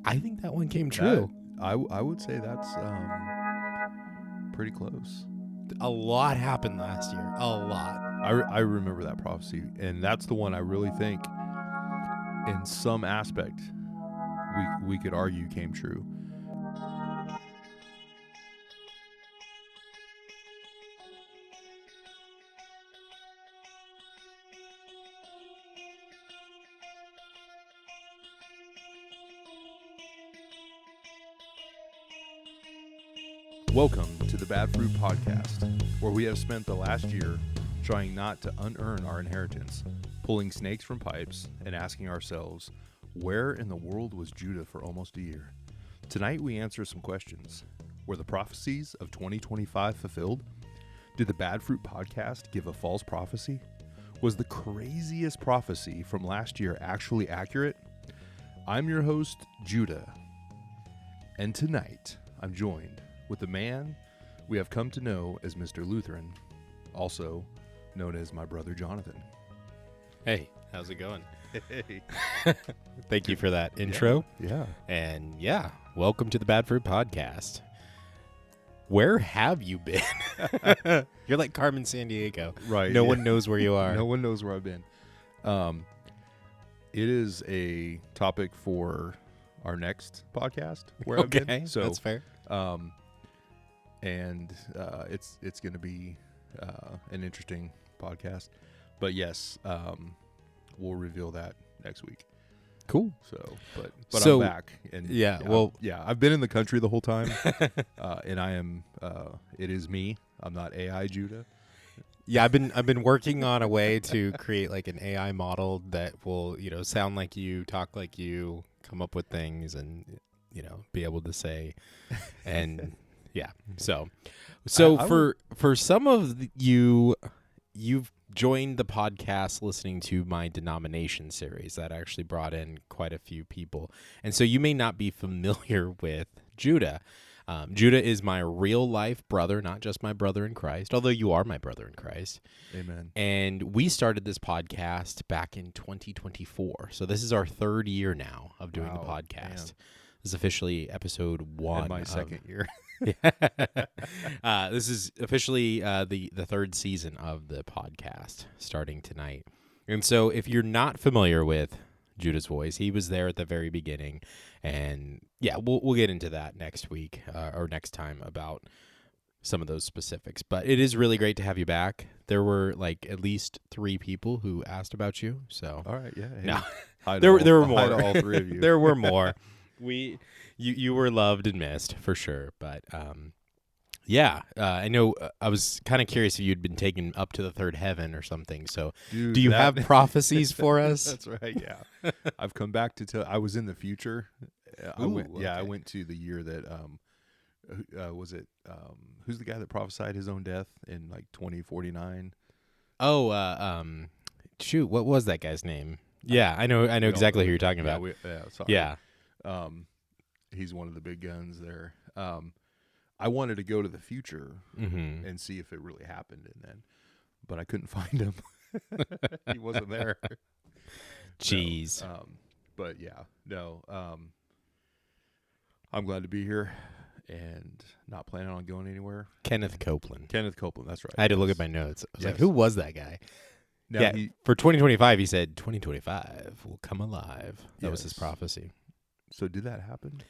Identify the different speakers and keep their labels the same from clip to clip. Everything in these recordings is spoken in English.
Speaker 1: I think that one came true.
Speaker 2: I would say that's pretty close.
Speaker 1: A lot happened last year. A lot.
Speaker 2: I remember that prophecy, and that's the one I really think, in some aspect, we could argue came true. Welcome to the Bad Fruit Podcast, where we have spent the last year trying not to unearn our inheritance, pulling snakes from pipes, and asking ourselves, where in the world was Judah for almost a year? Tonight we answer some questions. Were the prophecies of 2025 fulfilled? Did the Bad Fruit Podcast give a false prophecy? Was the craziest prophecy from last year actually accurate? I'm your host, Judah, and tonight I'm joined with the man we have come to know as Mr. Lutheran, also known as my brother Jonathan.
Speaker 1: Hey, how's it going?
Speaker 2: Hey.
Speaker 1: Thank you for that intro.
Speaker 2: Yeah.
Speaker 1: And yeah, welcome to the Bad Fruit Podcast. Where have you been? You're like Carmen Sandiego.
Speaker 2: Right.
Speaker 1: No one knows where you are.
Speaker 2: No one knows where I've been. It is a topic for our next podcast where I've been.
Speaker 1: Okay,
Speaker 2: So
Speaker 1: that's fair.
Speaker 2: And it's going to be an interesting podcast. But yes, we'll reveal that next week.
Speaker 1: Cool.
Speaker 2: So, but
Speaker 1: So,
Speaker 2: I'm back, and I've been in the country the whole time, and I am. It is me. I'm not AI Judah.
Speaker 1: Yeah, I've been working on a way to create like an AI model that will, sound like you, talk like you, come up with things, and be able to say, and yeah. So for some of you've joined the podcast listening to my denomination series that actually brought in quite a few people, and so you may not be familiar with Judah. Judah is my real life brother, not just my brother in Christ, although you are my brother in Christ.
Speaker 2: Amen.
Speaker 1: And we started this podcast back in 2024. So this is our third year now of doing the podcast.
Speaker 2: Man.
Speaker 1: This is officially episode 1.
Speaker 2: In my second year.
Speaker 1: This is officially the third season of the podcast starting tonight. And so if you're not familiar with Judah's voice, he was there at the very beginning, and yeah, we'll get into that next week or next time about some of those specifics. But it is really great to have you back. There were like at least 3 people who asked about you. So
Speaker 2: All right, yeah. Hey,
Speaker 1: no, there were more.
Speaker 2: Hi to all 3 of you.
Speaker 1: There were more. You were loved and missed for sure, but I know. I was kind of curious if you'd been taken up to the third heaven or something. So,
Speaker 2: Dude,
Speaker 1: do you have prophecies for us?
Speaker 2: That's right. Yeah, I've come back to tell. I was in the future. I went to the year that was it? Who's the guy that prophesied his own death in like 2049?
Speaker 1: Oh, shoot, what was that guy's name? Yeah, I know exactly who you're talking about.
Speaker 2: Sorry.
Speaker 1: Yeah.
Speaker 2: He's one of the big guns there. I wanted to go to the future and see if it really happened, but I couldn't find him. He wasn't there.
Speaker 1: Jeez.
Speaker 2: So, but yeah, no. I'm glad to be here and not planning on going anywhere.
Speaker 1: Kenneth Copeland.
Speaker 2: That's right.
Speaker 1: I had to look at my notes. I was like, who was that guy?
Speaker 2: Now
Speaker 1: for 2025, he said 2025 will come alive. That was his prophecy.
Speaker 2: So did that happen?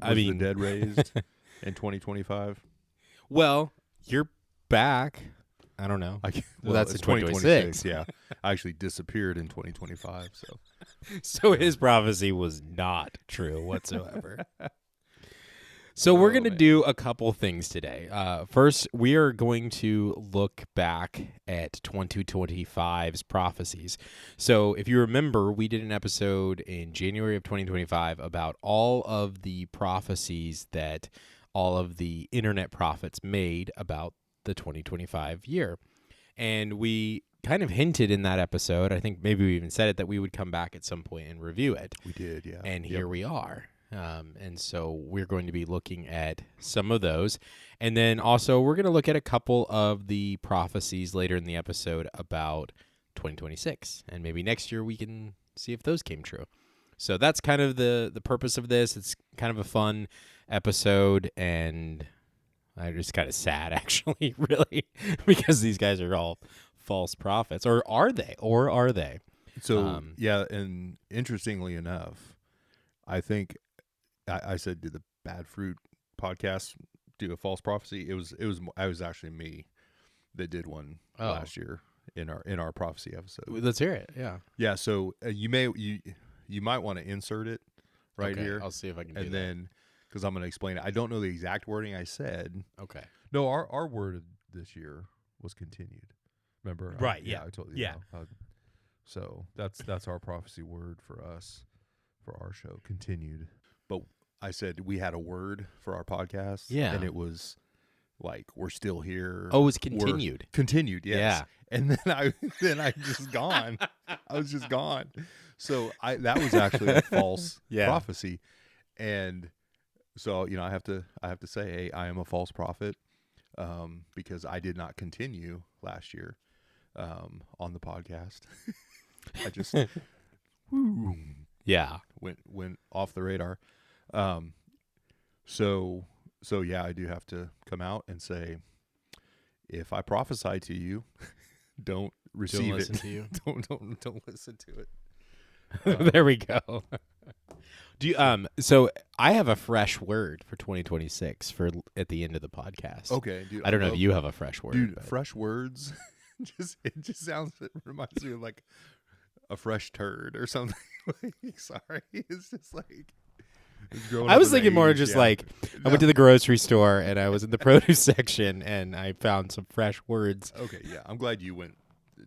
Speaker 1: Was
Speaker 2: the dead raised in 2025?
Speaker 1: Well, you're back. I don't know. That's in 2026.
Speaker 2: Yeah, I actually disappeared in 2025.
Speaker 1: So his prophecy was not true whatsoever. So we're going to do a couple things today. First, we are going to look back at 2025's prophecies. So if you remember, we did an episode in January of 2025 about all of the prophecies that all of the internet prophets made about the 2025 year. And we kind of hinted in that episode, I think maybe we even said it, that we would come back at some point and review it.
Speaker 2: We did, yeah.
Speaker 1: And here we are. And so we're going to be looking at some of those. And then also we're going to look at a couple of the prophecies later in the episode about 2026. And maybe next year we can see if those came true. So that's kind of the purpose of this. It's kind of a fun episode, and I'm just kind of sad, actually, really, because these guys are all false prophets. Or are they?
Speaker 2: So, yeah, and interestingly enough, I think I said, did the Bad Fruit podcast do a false prophecy? It was actually me that did one last year in our prophecy episode.
Speaker 1: Let's hear it. Yeah.
Speaker 2: Yeah, so you might want to insert it right here.
Speaker 1: I'll see if I can do
Speaker 2: and
Speaker 1: that.
Speaker 2: then because I'm going to explain it. I don't know the exact wording I said.
Speaker 1: Okay.
Speaker 2: No, our word this year was continued. Remember?
Speaker 1: Right,
Speaker 2: I told you.
Speaker 1: yeah.
Speaker 2: So that's our prophecy word for us, for our show, continued. But I said we had a word for our podcast.
Speaker 1: Yeah.
Speaker 2: And it was like, we're still here.
Speaker 1: Oh, it was continued.
Speaker 2: Continued, yes.
Speaker 1: Yeah.
Speaker 2: And then I just gone. I was just gone. So that was actually a false prophecy. And so, I have to say, hey, I am a false prophet, because I did not continue last year on the podcast. I just went off the radar. So yeah, I do have to come out and say, if I prophesy to you, don't receive
Speaker 1: Don't listen
Speaker 2: it.
Speaker 1: to you.
Speaker 2: Don't listen to it.
Speaker 1: There we go. Do you so I have a fresh word for 2026 for at the end of the podcast.
Speaker 2: Okay, dude.
Speaker 1: I don't know if you have a fresh word.
Speaker 2: Dude,
Speaker 1: but-
Speaker 2: fresh words. It reminds me of like a fresh turd or something. Like, sorry, it's just like.
Speaker 1: I was thinking more
Speaker 2: 80s,
Speaker 1: just
Speaker 2: yeah.
Speaker 1: like I went to the grocery store and I was in the produce section and I found some fresh words.
Speaker 2: Okay, yeah, I'm glad you went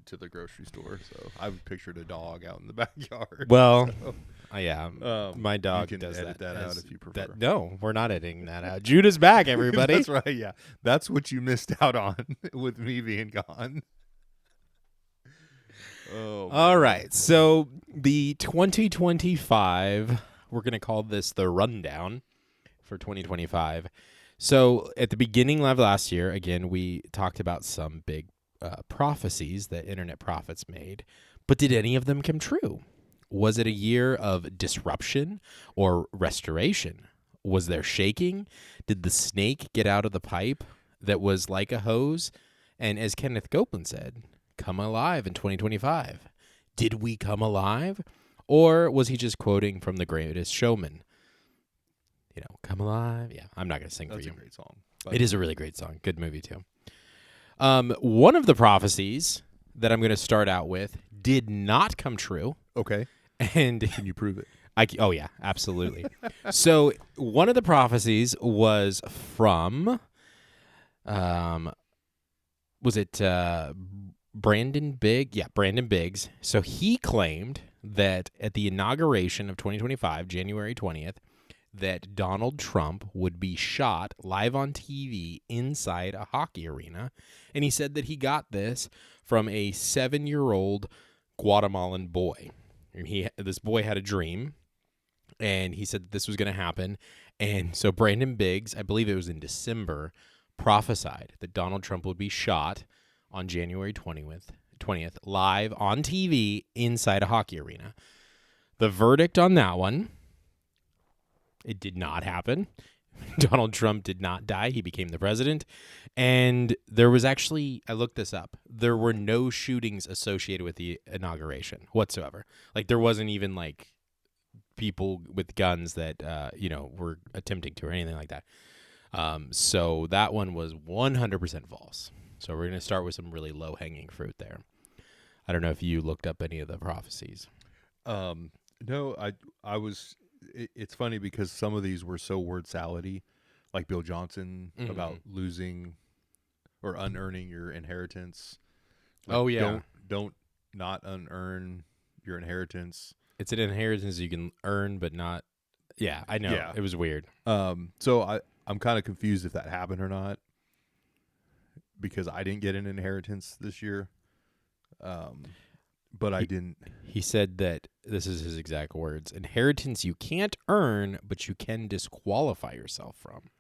Speaker 2: to the grocery store. So I pictured a dog out in the backyard.
Speaker 1: Well,
Speaker 2: so,
Speaker 1: yeah, my dog
Speaker 2: you can
Speaker 1: does
Speaker 2: edit that out if you prefer.
Speaker 1: No, we're not editing that out. Judah's back, everybody.
Speaker 2: That's right. Yeah, that's what you missed out on with me being gone. Oh.
Speaker 1: All right. So the 2025, we're going to call this the rundown for 2025. So at the beginning of last year, again, we talked about some big prophecies that internet prophets made. But did any of them come true? Was it a year of disruption or restoration? Was there shaking? Did the snake get out of the pipe that was like a hose? And as Kenneth Copeland said, come alive in 2025. Did we come alive? Or was he just quoting from The Greatest Showman? Come alive. Yeah, I'm not going to sing for you.
Speaker 2: That's a great song.
Speaker 1: It is a really great song. Good movie, too. One of the prophecies that I'm going to start out with did not come true.
Speaker 2: Okay.
Speaker 1: And
Speaker 2: can you prove it?
Speaker 1: Oh, yeah, absolutely. So one of the prophecies was from, was it Brandon Biggs? Yeah, Brandon Biggs. So he claimed that at the inauguration of 2025, January 20th, that Donald Trump would be shot live on TV inside a hockey arena. And he said that he got this from a 7-year-old Guatemalan boy. And this boy had a dream, and he said that this was going to happen. And so Brandon Biggs, I believe it was in December, prophesied that Donald Trump would be shot on January 20th, live on TV inside a hockey arena. The verdict on that one, it did not happen. Donald Trump did not die. He became the president. And there was actually, I looked this up, there were no shootings associated with the inauguration whatsoever. Like there wasn't even like people with guns that, were attempting to or anything like that. So that one was 100% false. So we're going to start with some really low-hanging fruit there. I don't know if you looked up any of the prophecies.
Speaker 2: No, I was. It's funny because some of these were so word salady, like Bill Johnson about losing or unearning your inheritance. Like, don't not unearn your inheritance.
Speaker 1: It's an inheritance you can earn, but not. Yeah, I know.
Speaker 2: Yeah.
Speaker 1: It was weird.
Speaker 2: So I'm kind of confused if that happened or not, because I didn't get an inheritance this year. But I didn't.
Speaker 1: He said that, this is his exact words, inheritance you can't earn, but you can disqualify yourself from.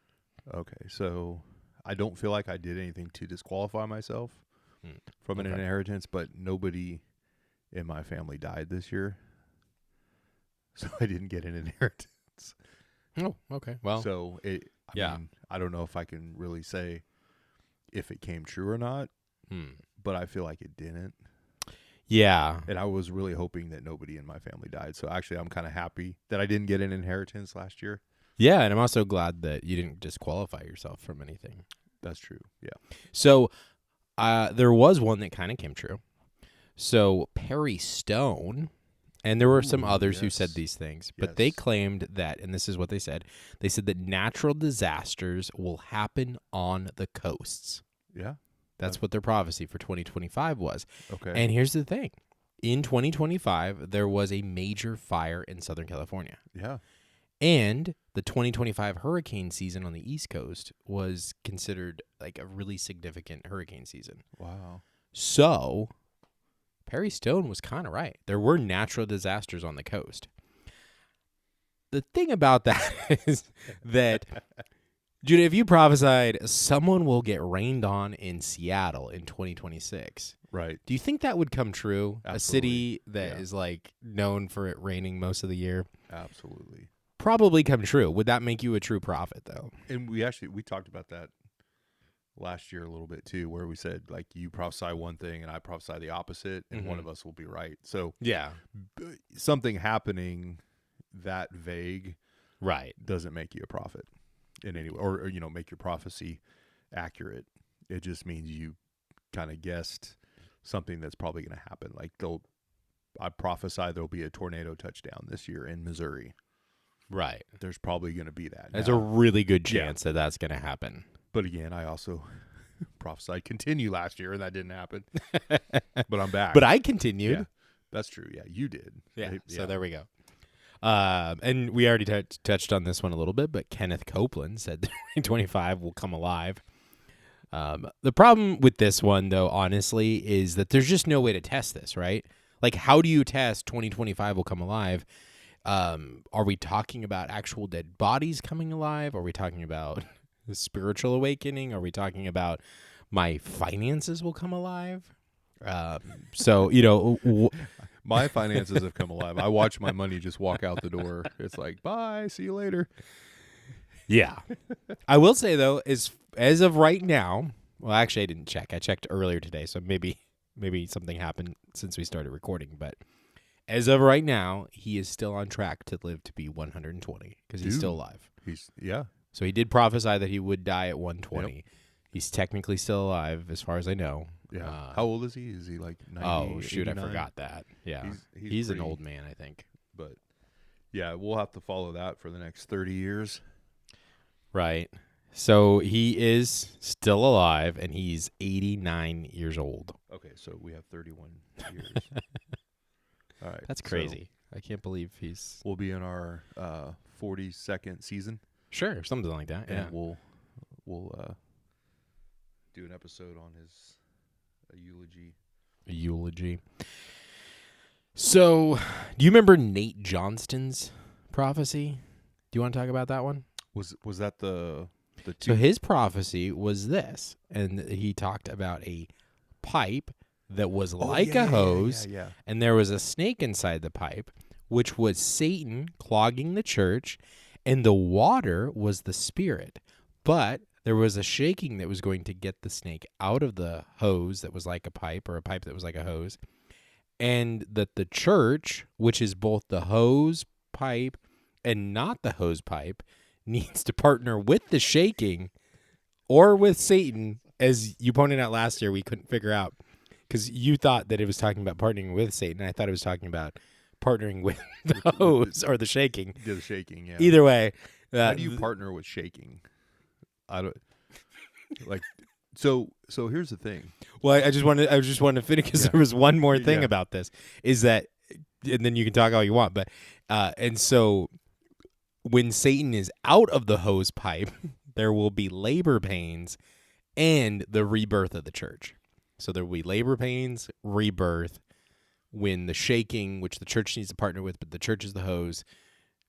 Speaker 2: Okay, so I don't feel like I did anything to disqualify myself from an inheritance, but nobody in my family died this year. so I didn't get an inheritance.
Speaker 1: Oh, okay. Well,
Speaker 2: So I
Speaker 1: yeah.
Speaker 2: mean, I don't know if I can really say if it came true or not, but I feel like it didn't.
Speaker 1: Yeah.
Speaker 2: And I was really hoping that nobody in my family died. So actually, I'm kind of happy that I didn't get an inheritance last year.
Speaker 1: Yeah, and I'm also glad that you didn't disqualify yourself from anything.
Speaker 2: That's true. Yeah.
Speaker 1: So there was one that kind of came true. So Perry Stone, and there were some others who said these things, but they claimed that, and this is what they said that natural disasters will happen on the coasts.
Speaker 2: Yeah.
Speaker 1: That's what their prophecy for 2025 was.
Speaker 2: Okay.
Speaker 1: And here's the thing. In 2025, there was a major fire in Southern California.
Speaker 2: Yeah.
Speaker 1: And the 2025 hurricane season on the East Coast was considered like a really significant hurricane season.
Speaker 2: Wow.
Speaker 1: So Perry Stone was kind of right. There were natural disasters on the coast. The thing about that is that, Judah, if you prophesied someone will get rained on in Seattle in 2026,
Speaker 2: right?
Speaker 1: Do you think that would come true?
Speaker 2: Absolutely.
Speaker 1: A city that is like known for it raining most of the year?
Speaker 2: Absolutely.
Speaker 1: Probably come true. Would that make you a true prophet, though?
Speaker 2: And we talked about that last year a little bit too, where we said like you prophesy one thing and I prophesy the opposite, and one of us will be right. So
Speaker 1: yeah,
Speaker 2: something happening that vague,
Speaker 1: right,
Speaker 2: doesn't make you a prophet in any way, or make your prophecy accurate. It just means you kind of guessed something that's probably going to happen. Like I prophesy there'll be a tornado touchdown this year in Missouri.
Speaker 1: Right.
Speaker 2: There's probably going to be that.
Speaker 1: There's a really good chance that that's going to happen.
Speaker 2: But again, I also prophesied continue last year, and that didn't happen. But I'm back.
Speaker 1: But I continued.
Speaker 2: Yeah, that's true. Yeah, you did.
Speaker 1: Yeah. So there we go. And we already touched on this one a little bit, but Kenneth Copeland said 2025 will come alive. The problem with this one, though, honestly, is that there's just no way to test this, right? Like, how do you test 2025 will come alive? Are we talking about actual dead bodies coming alive? Are we talking about spiritual awakening? Are we talking about my finances will come alive?
Speaker 2: My finances have come alive. I watch my money just walk out the door. It's like, bye, see you later.
Speaker 1: Yeah. I will say, though, as of right now, well, actually, I didn't check. I checked earlier today, so maybe something happened since we started recording. But as of right now, he is still on track to live to be 120 because he's still alive. So he did prophesy that he would die at 120. Yep. He's technically still alive, as far as I know.
Speaker 2: Yeah. How old is he? Is he like 90?
Speaker 1: Oh, shoot,
Speaker 2: 89?
Speaker 1: I forgot that. Yeah. He's an old man, I think.
Speaker 2: But, yeah, we'll have to follow that for the next 30 years.
Speaker 1: Right. So he is still alive, and he's 89 years old.
Speaker 2: Okay, so we have 31 years. All right.
Speaker 1: That's crazy. So I can't believe
Speaker 2: we'll be in our 42nd season.
Speaker 1: Sure, something like that.
Speaker 2: And we'll do an episode on his eulogy.
Speaker 1: A eulogy. So, do you remember Nate Johnston's prophecy? Do you want to talk about that one?
Speaker 2: Was that the two?
Speaker 1: So his prophecy was this, and he talked about a pipe that was like a hose, and there was a snake inside the pipe, which was Satan clogging the church, and the water was the Spirit. But there was a shaking that was going to get the snake out of the hose that was like a pipe, or a pipe that was like a hose, and that the church, which is both the hose pipe and not the hose pipe, needs to partner with the shaking or with Satan. As you pointed out last year, we couldn't figure out because you thought that it was talking about partnering with Satan. I thought it was talking about partnering with the hose or the shaking.
Speaker 2: The shaking, yeah.
Speaker 1: Either way.
Speaker 2: How do you partner with shaking? I don't like. So here's the thing.
Speaker 1: Well, I just wanted to finish because there was one more thing about this is that, and then you can talk all you want, but and so when Satan is out of the hose pipe, there will be labor pains and the rebirth of the church. So there will be labor pains, rebirth, when the shaking, which the church needs to partner with, but the church is the hose,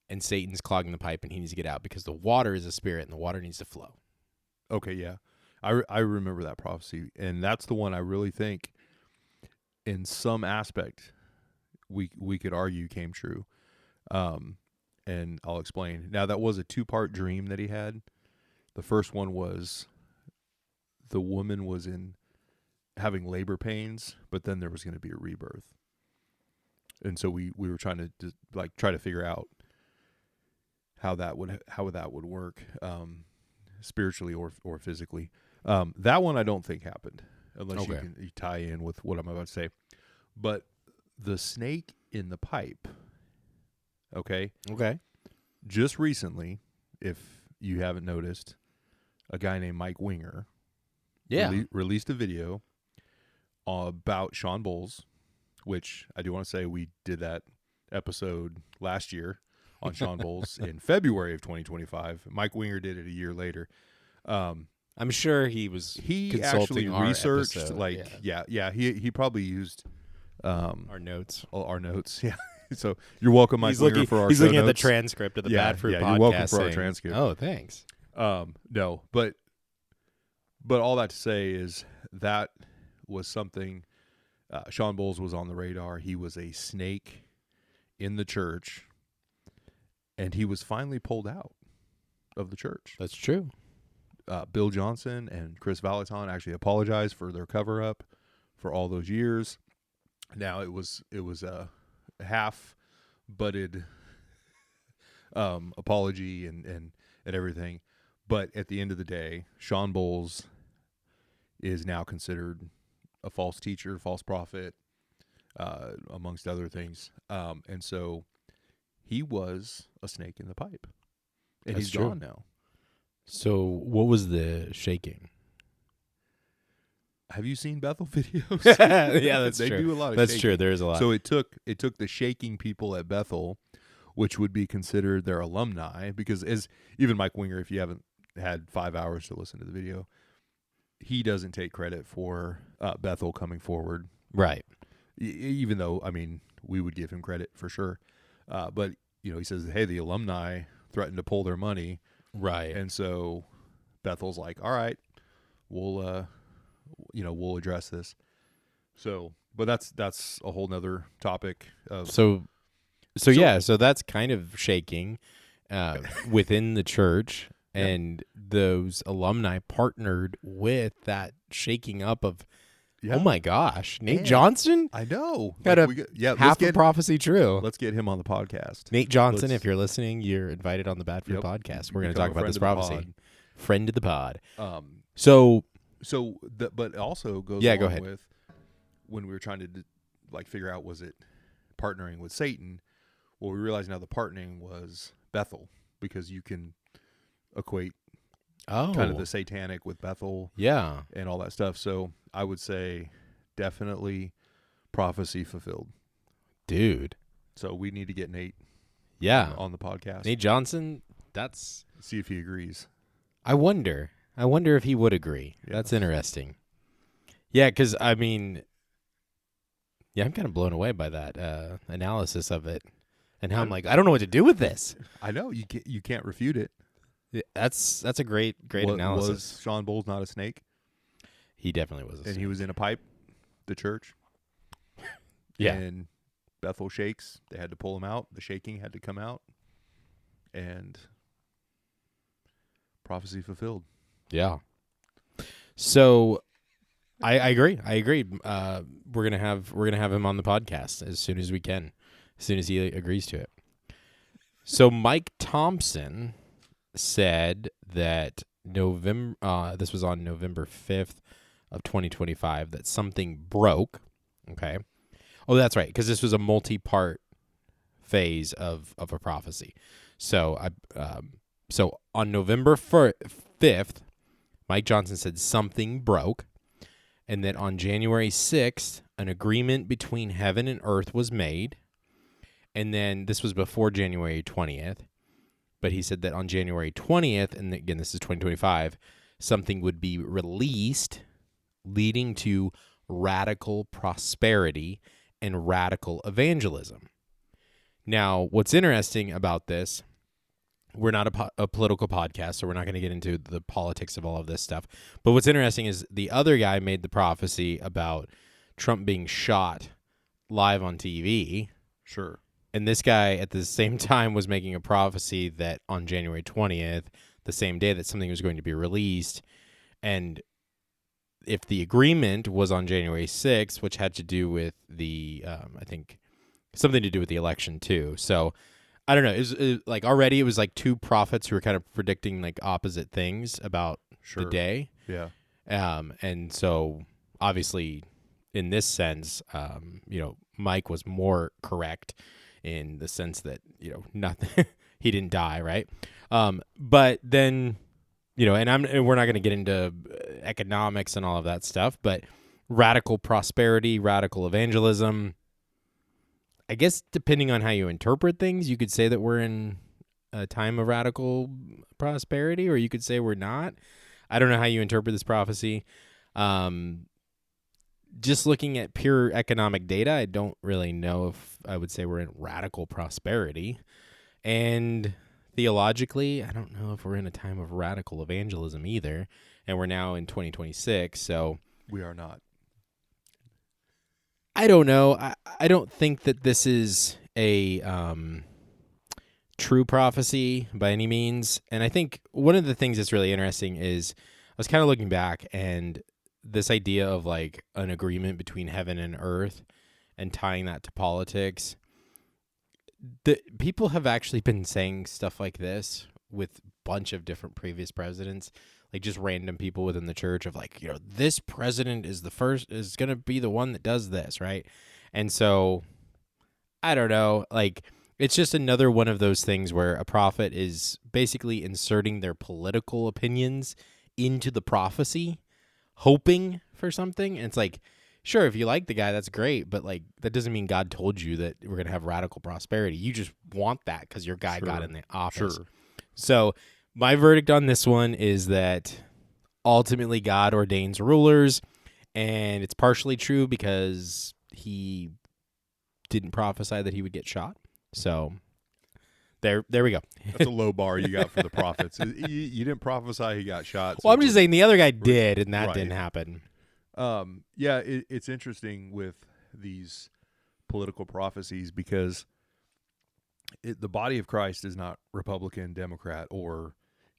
Speaker 1: and Satan's clogging the pipe and he needs to get out because the water is a spirit and the water needs to flow.
Speaker 2: Okay, yeah. I remember that prophecy, and that's the one I really think in some aspect we could argue came true. And I'll explain. Now, that was a 2-part dream that he had. The first one was the woman was in having labor pains, but then there was going to be a rebirth. And so we were trying to try to figure out how that would work, spiritually or physically. That one I don't think happened, unless you tie in with what I'm about to say. But the snake in the pipe. Okay. Just recently, if you haven't noticed, a guy named Mike Winger released a video about Sean Bowles, which I do want to say we did that episode last year on Sean Bowles in February of 2025. Mike Winger did it a year later.
Speaker 1: I'm sure he
Speaker 2: actually researched
Speaker 1: episode.
Speaker 2: He probably used
Speaker 1: our notes.
Speaker 2: Our notes. Yeah. So you're welcome, Mike Winger, for our
Speaker 1: He's looking at the
Speaker 2: notes.
Speaker 1: transcript of the Bad Fruit podcast.
Speaker 2: You're welcome for our transcript.
Speaker 1: Oh, thanks.
Speaker 2: No, but all that to say is that was something. Sean Bowles was on the radar. He was a snake in the church, and he was finally pulled out of the church.
Speaker 1: That's true.
Speaker 2: Bill Johnson and Chris Valaton actually apologized for their cover-up for all those years. Now it was a half-butted apology and everything, but at the end of the day, Sean Bowles is now considered a false teacher, false prophet, amongst other things, and so he was a snake in the pipe, and he's gone now.
Speaker 1: So what was the shaking?
Speaker 2: Have you seen Bethel videos?
Speaker 1: Yeah, that's
Speaker 2: true. They do a lot of
Speaker 1: That's
Speaker 2: shaking.
Speaker 1: true. There is a lot.
Speaker 2: So it took the shaking people at Bethel, which would be considered their alumni, because as even Mike Winger, if you haven't had 5 hours to listen to the video, he doesn't take credit for Bethel coming forward.
Speaker 1: Right.
Speaker 2: Even though, I mean, we would give him credit for sure. But, he says, hey, the alumni threatened to pull their money.
Speaker 1: Right.
Speaker 2: And so Bethel's like, all right, we'll address this. So, but that's a whole nother topic.
Speaker 1: So that's kind of shaking within the church, and those alumni partnered with that shaking up of, oh my gosh, Nate Johnson?
Speaker 2: I know.
Speaker 1: Got half a prophecy true.
Speaker 2: Let's get him on the podcast.
Speaker 1: Nate Johnson, if you're listening, you're invited on the Bad Fruit podcast. We're going to talk about this prophecy. Friend of the pod.
Speaker 2: But also goes along with when we were trying to figure out, was it partnering with Satan? Well, we realized now the partnering was Bethel, because you can equate kind of the satanic with Bethel, and all that stuff. So I would say definitely prophecy fulfilled,
Speaker 1: dude.
Speaker 2: So we need to get Nate, on the podcast.
Speaker 1: Nate Johnson.
Speaker 2: See if he agrees.
Speaker 1: I wonder if he would agree. Yeah. That's interesting. Yeah, because I mean, I'm kind of blown away by that analysis of it, and how I'm like, I don't know what to do with this.
Speaker 2: I know you can't refute it.
Speaker 1: That's a great analysis.
Speaker 2: Was Sean Bowles not a snake?
Speaker 1: He definitely was a snake.
Speaker 2: And he was in a pipe, the church.
Speaker 1: Yeah.
Speaker 2: And Bethel shakes. They had to pull him out. The shaking had to come out. And prophecy fulfilled.
Speaker 1: Yeah. So I agree. We're gonna have him on the podcast as soon as we can, as soon as he agrees to it. So Mike Thompson said that this was on November 5th of 2025, that something broke. Okay. Oh, that's right, because this was a multi-part phase of a prophecy. So so on November 5th, Mike Johnson said something broke, and that on January 6th, an agreement between heaven and earth was made, and then this was before January 20th, but he said that on January 20th, and again, this is 2025, something would be released leading to radical prosperity and radical evangelism. Now, what's interesting about this, we're not a political podcast, so we're not going to get into the politics of all of this stuff. But what's interesting is the other guy made the prophecy about Trump being shot live on TV.
Speaker 2: Sure.
Speaker 1: And this guy at the same time was making a prophecy that on January 20th, the same day that something was going to be released, and if the agreement was on January 6th, which had to do with the, I think, something to do with the election too. So I don't know. Like already it was like two prophets who were kind of predicting like opposite things about the day.
Speaker 2: Yeah.
Speaker 1: And so obviously in this sense, Mike was more correct in the sense that, nothing, he didn't die. Right. But then, and we're not going to get into economics and all of that stuff, but radical prosperity, radical evangelism, I guess depending on how you interpret things, you could say that we're in a time of radical prosperity, or you could say we're not. I don't know how you interpret this prophecy. Just looking at pure economic data, I don't really know if I would say we're in radical prosperity. And theologically, I don't know if we're in a time of radical evangelism either. And we're now in 2026, so
Speaker 2: We are not.
Speaker 1: I don't know. I don't think that this is a true prophecy by any means. And I think one of the things that's really interesting is I was kind of looking back, and this idea of like an agreement between heaven and earth and tying that to politics. The people have actually been saying stuff like this with a bunch of different previous presidents, like just random people within the church of like, this president is going to be the one that does this, right? And so I don't know, like it's just another one of those things where a prophet is basically inserting their political opinions into the prophecy, hoping for something. And it's like, sure, if you like the guy, that's great, but like that doesn't mean God told you that we're going to have radical prosperity. You just want that because your guy got in the office.
Speaker 2: Sure.
Speaker 1: So my verdict on this one is that ultimately God ordains rulers, and it's partially true because he didn't prophesy that he would get shot. So there we go.
Speaker 2: That's a low bar you got for the prophets. You didn't prophesy he got shot.
Speaker 1: Well, I'm just saying the other guy did, and that
Speaker 2: right.
Speaker 1: didn't happen.
Speaker 2: Yeah, it's interesting with these political prophecies because the body of Christ is not Republican, Democrat, or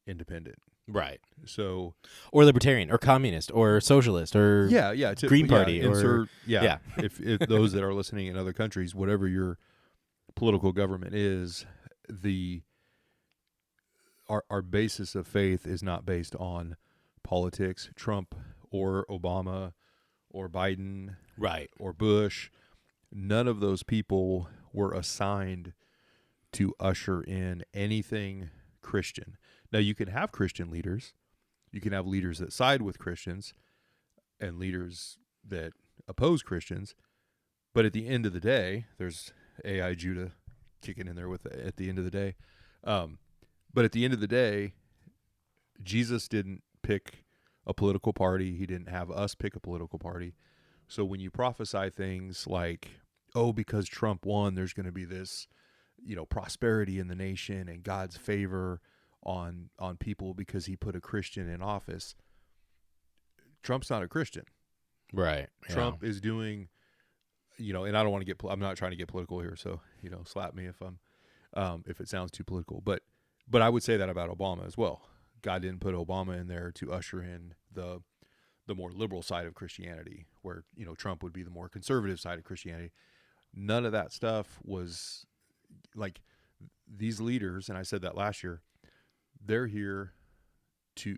Speaker 2: independent.
Speaker 1: Right.
Speaker 2: So,
Speaker 1: or libertarian, or communist, or socialist, or Green Party, or
Speaker 2: if those that are listening in other countries, whatever your political government is, our basis of faith is not based on politics. Trump or Obama or Biden,
Speaker 1: right,
Speaker 2: or Bush, none of those people were assigned to usher in anything Christian. Now, you can have Christian leaders. You can have leaders that side with Christians and leaders that oppose Christians. But at the end of the day, there's AI Judah kicking in there with at the end of the day. But at the end of the day, Jesus didn't pick a political party. He didn't have us pick a political party. So when you prophesy things like, oh, because Trump won, there's going to be this, prosperity in the nation and God's favor on people because he put a Christian in office. Trump's not a Christian.
Speaker 1: Right.
Speaker 2: Trump is doing, and I don't want to I'm not trying to get political here. So, slap me if it sounds too political, but I would say that about Obama as well. God didn't put Obama in there to usher in the more liberal side of Christianity, where Trump would be the more conservative side of Christianity. None of that stuff was like these leaders, and I said that last year. They're here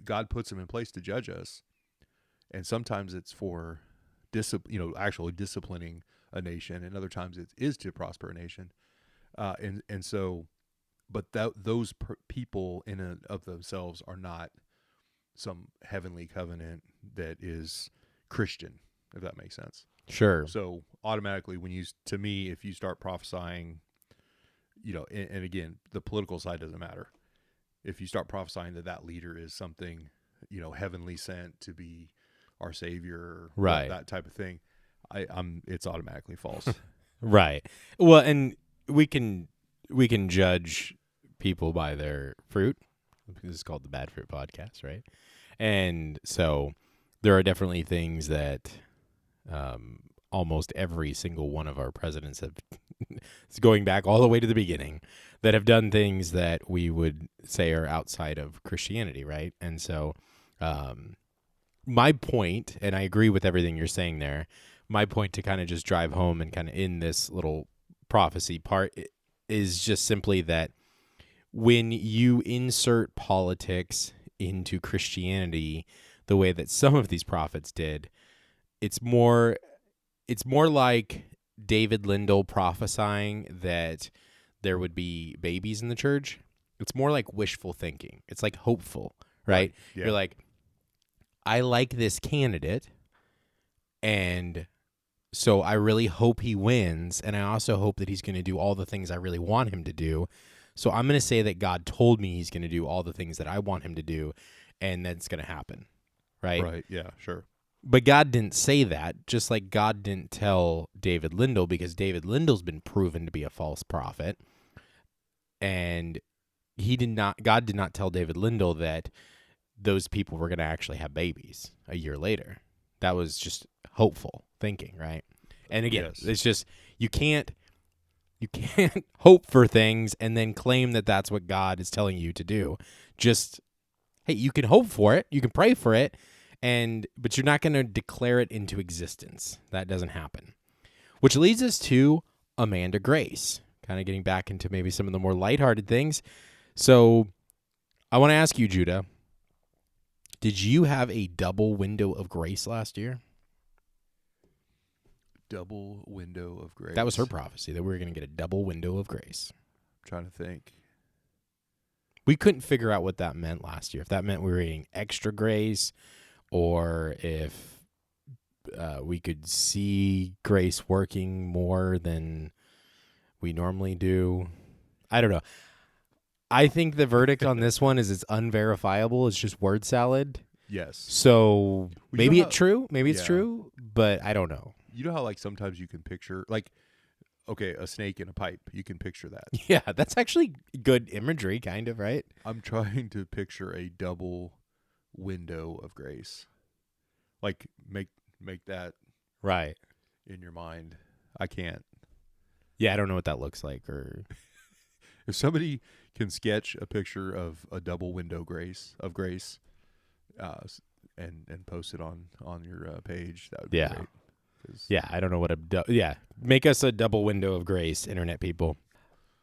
Speaker 2: God puts them in place to judge us, and sometimes it's for actually disciplining a nation, and other times it is to prosper a nation, and so. But those people in and of themselves are not some heavenly covenant that is Christian, if that makes sense.
Speaker 1: Sure.
Speaker 2: So automatically, if you start prophesying, and again, the political side doesn't matter. If you start prophesying that leader is something, heavenly sent to be our savior,
Speaker 1: right,
Speaker 2: that type of thing, it's automatically false.
Speaker 1: Right. Well, and we can judge people by their fruit. This is called the Bad Fruit Podcast, right? And so there are definitely things that almost every single one of our presidents have, it's going back all the way to the beginning, that have done things that we would say are outside of Christianity, right? And so my point, and I agree with everything you're saying there, my point to kind of just drive home and kind of in this little prophecy part is just simply that when you insert politics into Christianity the way that some of these prophets did, it's more like David Lindell prophesying that there would be babies in the church. It's more like wishful thinking. It's like hopeful, right?
Speaker 2: Yeah.
Speaker 1: You're like, I like this candidate, and so I really hope he wins, and I also hope that he's going to do all the things I really want him to do. So I'm going to say that God told me he's going to do all the things that I want him to do, and that's going to happen, right?
Speaker 2: Right. Yeah, sure.
Speaker 1: But God didn't say that, just like God didn't tell David Lindell, because David Lindell's been proven to be a false prophet. And God did not tell David Lindell that those people were going to actually have babies a year later. That was just hopeful thinking, right? And again,
Speaker 2: Yes.
Speaker 1: it's just you can't hope for things and then claim that that's what God is telling you to do. Just hey, you can hope for it, you can pray for it, but you're not going to declare it into existence. That doesn't happen. Which leads us to Amanda Grace, kind of getting back into maybe some of the more lighthearted things. So I want to ask you, Judah, did you have a double window of grace last year?
Speaker 2: Double window of grace.
Speaker 1: That was her prophecy, that we were going to get a double window of grace.
Speaker 2: I'm trying to think.
Speaker 1: We couldn't figure out what that meant last year. If that meant we were getting extra grace, or if we could see grace working more than we normally do. I don't know. I think the verdict on this one is it's unverifiable. It's just word salad.
Speaker 2: Yes.
Speaker 1: So maybe it's true. Maybe it's
Speaker 2: yeah.
Speaker 1: true, but I don't know.
Speaker 2: You know how like sometimes you can picture like, okay, a snake in a pipe. You can picture that.
Speaker 1: Yeah, that's actually good imagery, kind of, right?
Speaker 2: I'm trying to picture a double window of grace. Like make that
Speaker 1: Right.
Speaker 2: in your mind. I can't.
Speaker 1: Yeah, I don't know what that looks like. Or
Speaker 2: If somebody can sketch a picture of a double window grace, and post it on your page, that would be great.
Speaker 1: Yeah, I don't know what make us a double window of grace, internet people.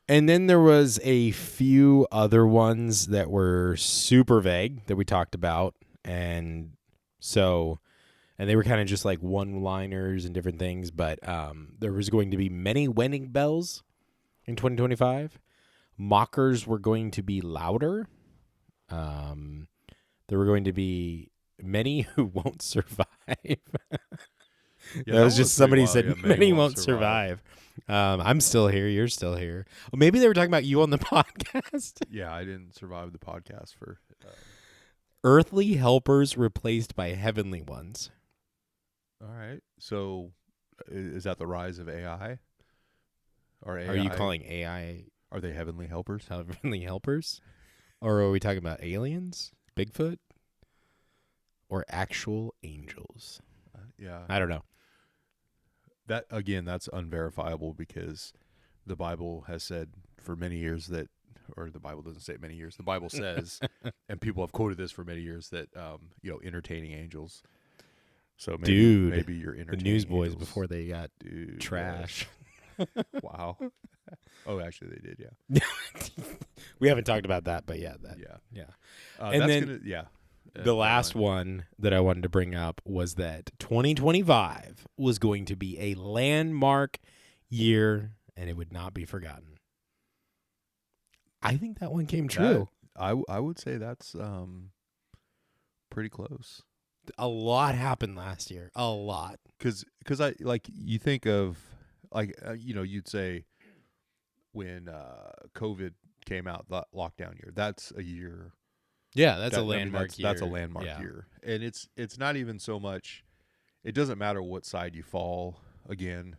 Speaker 1: And then there was a few other ones that were super vague that we talked about, and they were kind of just like one-liners and different things, but there was going to be many wedding bells in 2025. Mockers were going to be louder. There were going to be many who won't survive.
Speaker 2: Yeah,
Speaker 1: that was just somebody
Speaker 2: wild.
Speaker 1: said
Speaker 2: Yeah,
Speaker 1: many won't survive. I'm still here. You're still here. Well, maybe they were talking about you on the podcast.
Speaker 2: Yeah, I didn't survive the podcast for
Speaker 1: Earthly helpers replaced by heavenly ones.
Speaker 2: All right. So is that the rise of AI? Or AI?
Speaker 1: Are you calling AI
Speaker 2: Are they heavenly helpers?
Speaker 1: heavenly helpers? Or are we talking about aliens? Bigfoot? Or actual angels?
Speaker 2: Yeah.
Speaker 1: I don't know.
Speaker 2: That again, that's unverifiable because the Bible has said for many years that, or the Bible doesn't say many years. The Bible says, and people have quoted this for many years, that entertaining angels. So maybe you're entertaining
Speaker 1: the newsboys
Speaker 2: angels.
Speaker 1: before they got trash.
Speaker 2: Yes. Wow. Oh, actually, they did. Yeah.
Speaker 1: We haven't talked about that, but yeah. And
Speaker 2: that's
Speaker 1: then the last one that I wanted to bring up was that 2025 was going to be a landmark year, and it would not be forgotten. I think that one came true.
Speaker 2: I would say that's pretty close.
Speaker 1: A lot happened last year. A lot.
Speaker 2: Because I like you think of like you'd say when COVID came out, that lockdown year. That's a year.
Speaker 1: Yeah, that's a landmark year.
Speaker 2: That's a landmark year, and it's not even so much. It doesn't matter what side you fall again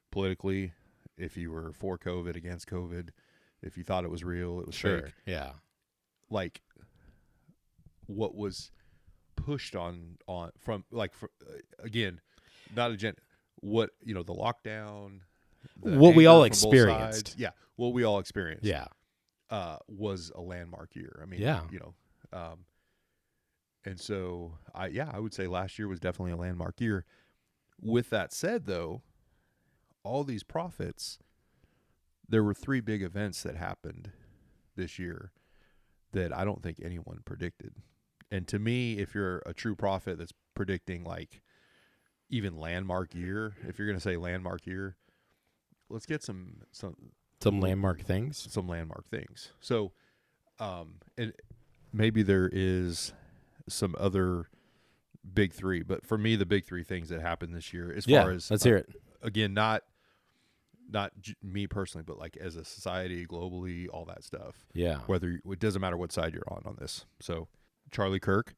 Speaker 2: politically. If you were for COVID, against COVID, if you thought it was real, it was fake.
Speaker 1: Yeah.
Speaker 2: Like what was pushed on from again, not what, the lockdown, the
Speaker 1: What we
Speaker 2: anger
Speaker 1: all
Speaker 2: from both
Speaker 1: experienced.
Speaker 2: sides, what we all experienced,
Speaker 1: Yeah.
Speaker 2: was a landmark year. I mean,
Speaker 1: Yeah.
Speaker 2: And so I would say last year was definitely a landmark year. With that said, though, all these prophets, there were 3 big events that happened this year that I don't think anyone predicted. And to me, if you're a true prophet that's predicting like even landmark year, if you're going to say landmark year, let's get some
Speaker 1: landmark things.
Speaker 2: Some landmark things. So, and maybe there is some other big 3, but for me, the big 3 things that happened this year, as far as
Speaker 1: let's hear it.
Speaker 2: Again, not me personally, but like as a society, globally, all that stuff.
Speaker 1: Yeah.
Speaker 2: Whether it doesn't matter what side you're on this. So, Charlie Kirk.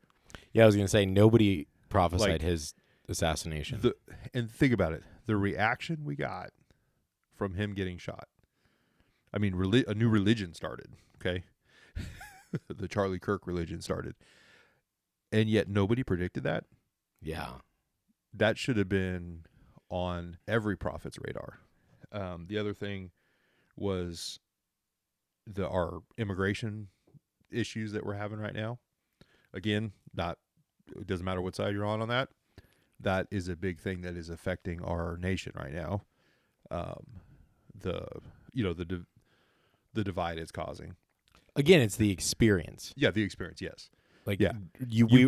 Speaker 1: Yeah, I was going to say nobody prophesied
Speaker 2: Like,
Speaker 1: his assassination.
Speaker 2: And think about it. The reaction we got from him getting shot. I mean, a new religion started, okay? The Charlie Kirk religion started. And yet nobody predicted that.
Speaker 1: Yeah.
Speaker 2: That should have been on every prophet's radar. The other thing was our immigration issues that we're having right now. Again, it doesn't matter what side you're on that. That is a big thing that is affecting our nation right now. The divide it's causing.
Speaker 1: Again, it's the experience.
Speaker 2: Yeah, the experience. Yes.
Speaker 1: Like,
Speaker 2: yeah,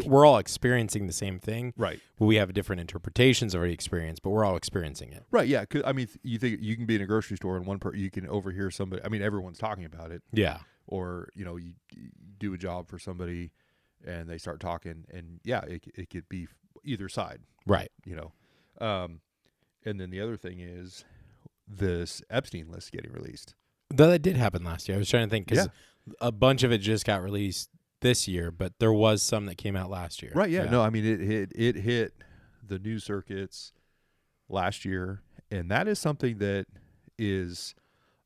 Speaker 1: we're all experiencing the same thing.
Speaker 2: Right.
Speaker 1: We have different interpretations of our experience, but we're all experiencing it.
Speaker 2: Right. Yeah. 'Cause, I mean, you think you can be in a grocery store and you can overhear somebody. I mean, everyone's talking about it.
Speaker 1: Yeah.
Speaker 2: Or you do a job for somebody, and they start talking, and it could be either side.
Speaker 1: Right.
Speaker 2: And then the other thing is this Epstein list getting released.
Speaker 1: Though that did happen last year. I was trying to think because a bunch of it just got released this year, but there was some that came out last year.
Speaker 2: Right. Yeah. No, I mean, it hit the news circuits last year, and that is something that is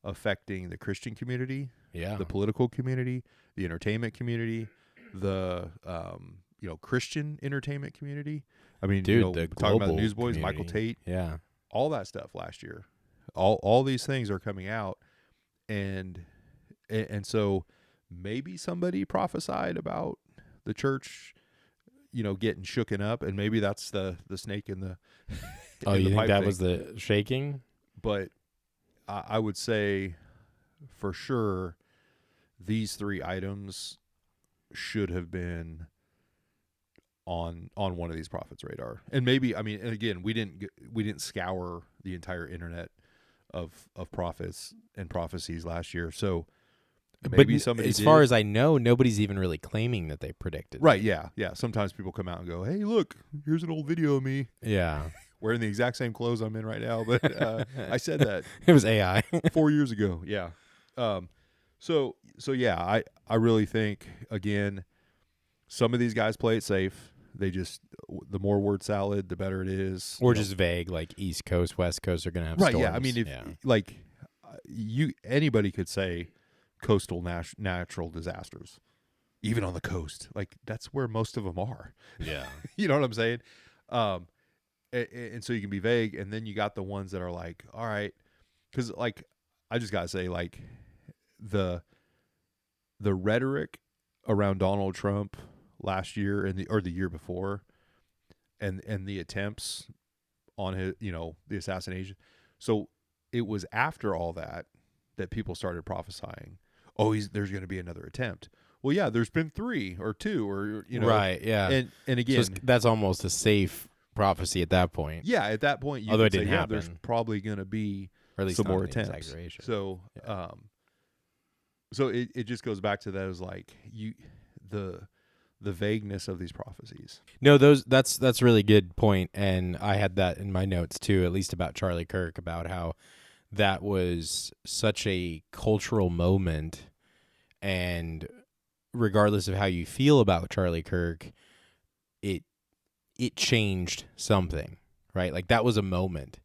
Speaker 2: affecting the Christian community, the political community, the entertainment community, the Christian entertainment community. I mean,
Speaker 1: the
Speaker 2: talking about the Newsboys,
Speaker 1: community.
Speaker 2: Michael Tate,
Speaker 1: yeah,
Speaker 2: all that stuff last year. All these things are coming out, and so maybe somebody prophesied about the church, getting shooken up, and maybe that's the snake in the.
Speaker 1: Oh, you think that was the shaking?
Speaker 2: But I would say, for sure, these 3 items should have been on one of these prophets' radar. And maybe, I mean, and again, we didn't scour the entire internet of prophets and prophecies last year, so maybe somebody.
Speaker 1: As far as I know, nobody's even really claiming that they predicted.
Speaker 2: Right? Yeah. Sometimes people come out and go, "Hey, look, here's an old video of me."
Speaker 1: Yeah.
Speaker 2: Wearing the exact same clothes I'm in right now, but I said that
Speaker 1: it was AI
Speaker 2: 4 years ago. Yeah. So yeah, I really think, again, some of these guys play it safe. They just, the more word salad, the better it is.
Speaker 1: Or just vague, like East Coast, West Coast are going to have
Speaker 2: right.
Speaker 1: storms.
Speaker 2: Yeah. I mean, anybody could say coastal natural disasters, even on the coast. Like, that's where most of them are.
Speaker 1: Yeah.
Speaker 2: You know what I'm saying? And so you can be vague, and then you got the ones that are like, all right, because like I just gotta say, like the rhetoric around Donald Trump last year or the year before, and the attempts on his, the assassination. So it was after all that people started prophesying, oh, there's going to be another attempt. Well, yeah, there's been 3 or 2 or
Speaker 1: right, yeah,
Speaker 2: and again,
Speaker 1: so that's almost a safe prophecy at that point.
Speaker 2: Yeah, at that point, you
Speaker 1: although it
Speaker 2: could
Speaker 1: didn't
Speaker 2: say,
Speaker 1: happen,
Speaker 2: there's probably going to be
Speaker 1: or at least
Speaker 2: some more
Speaker 1: an
Speaker 2: attempts.
Speaker 1: Exaggeration.
Speaker 2: So, so it just goes back to that, as like the vagueness of these prophecies.
Speaker 1: No, that's a really good point, and I had that in my notes too, at least about Charlie Kirk, about how that was such a cultural moment, and regardless of how you feel about Charlie Kirk, it changed something, right? Like, that was a moment.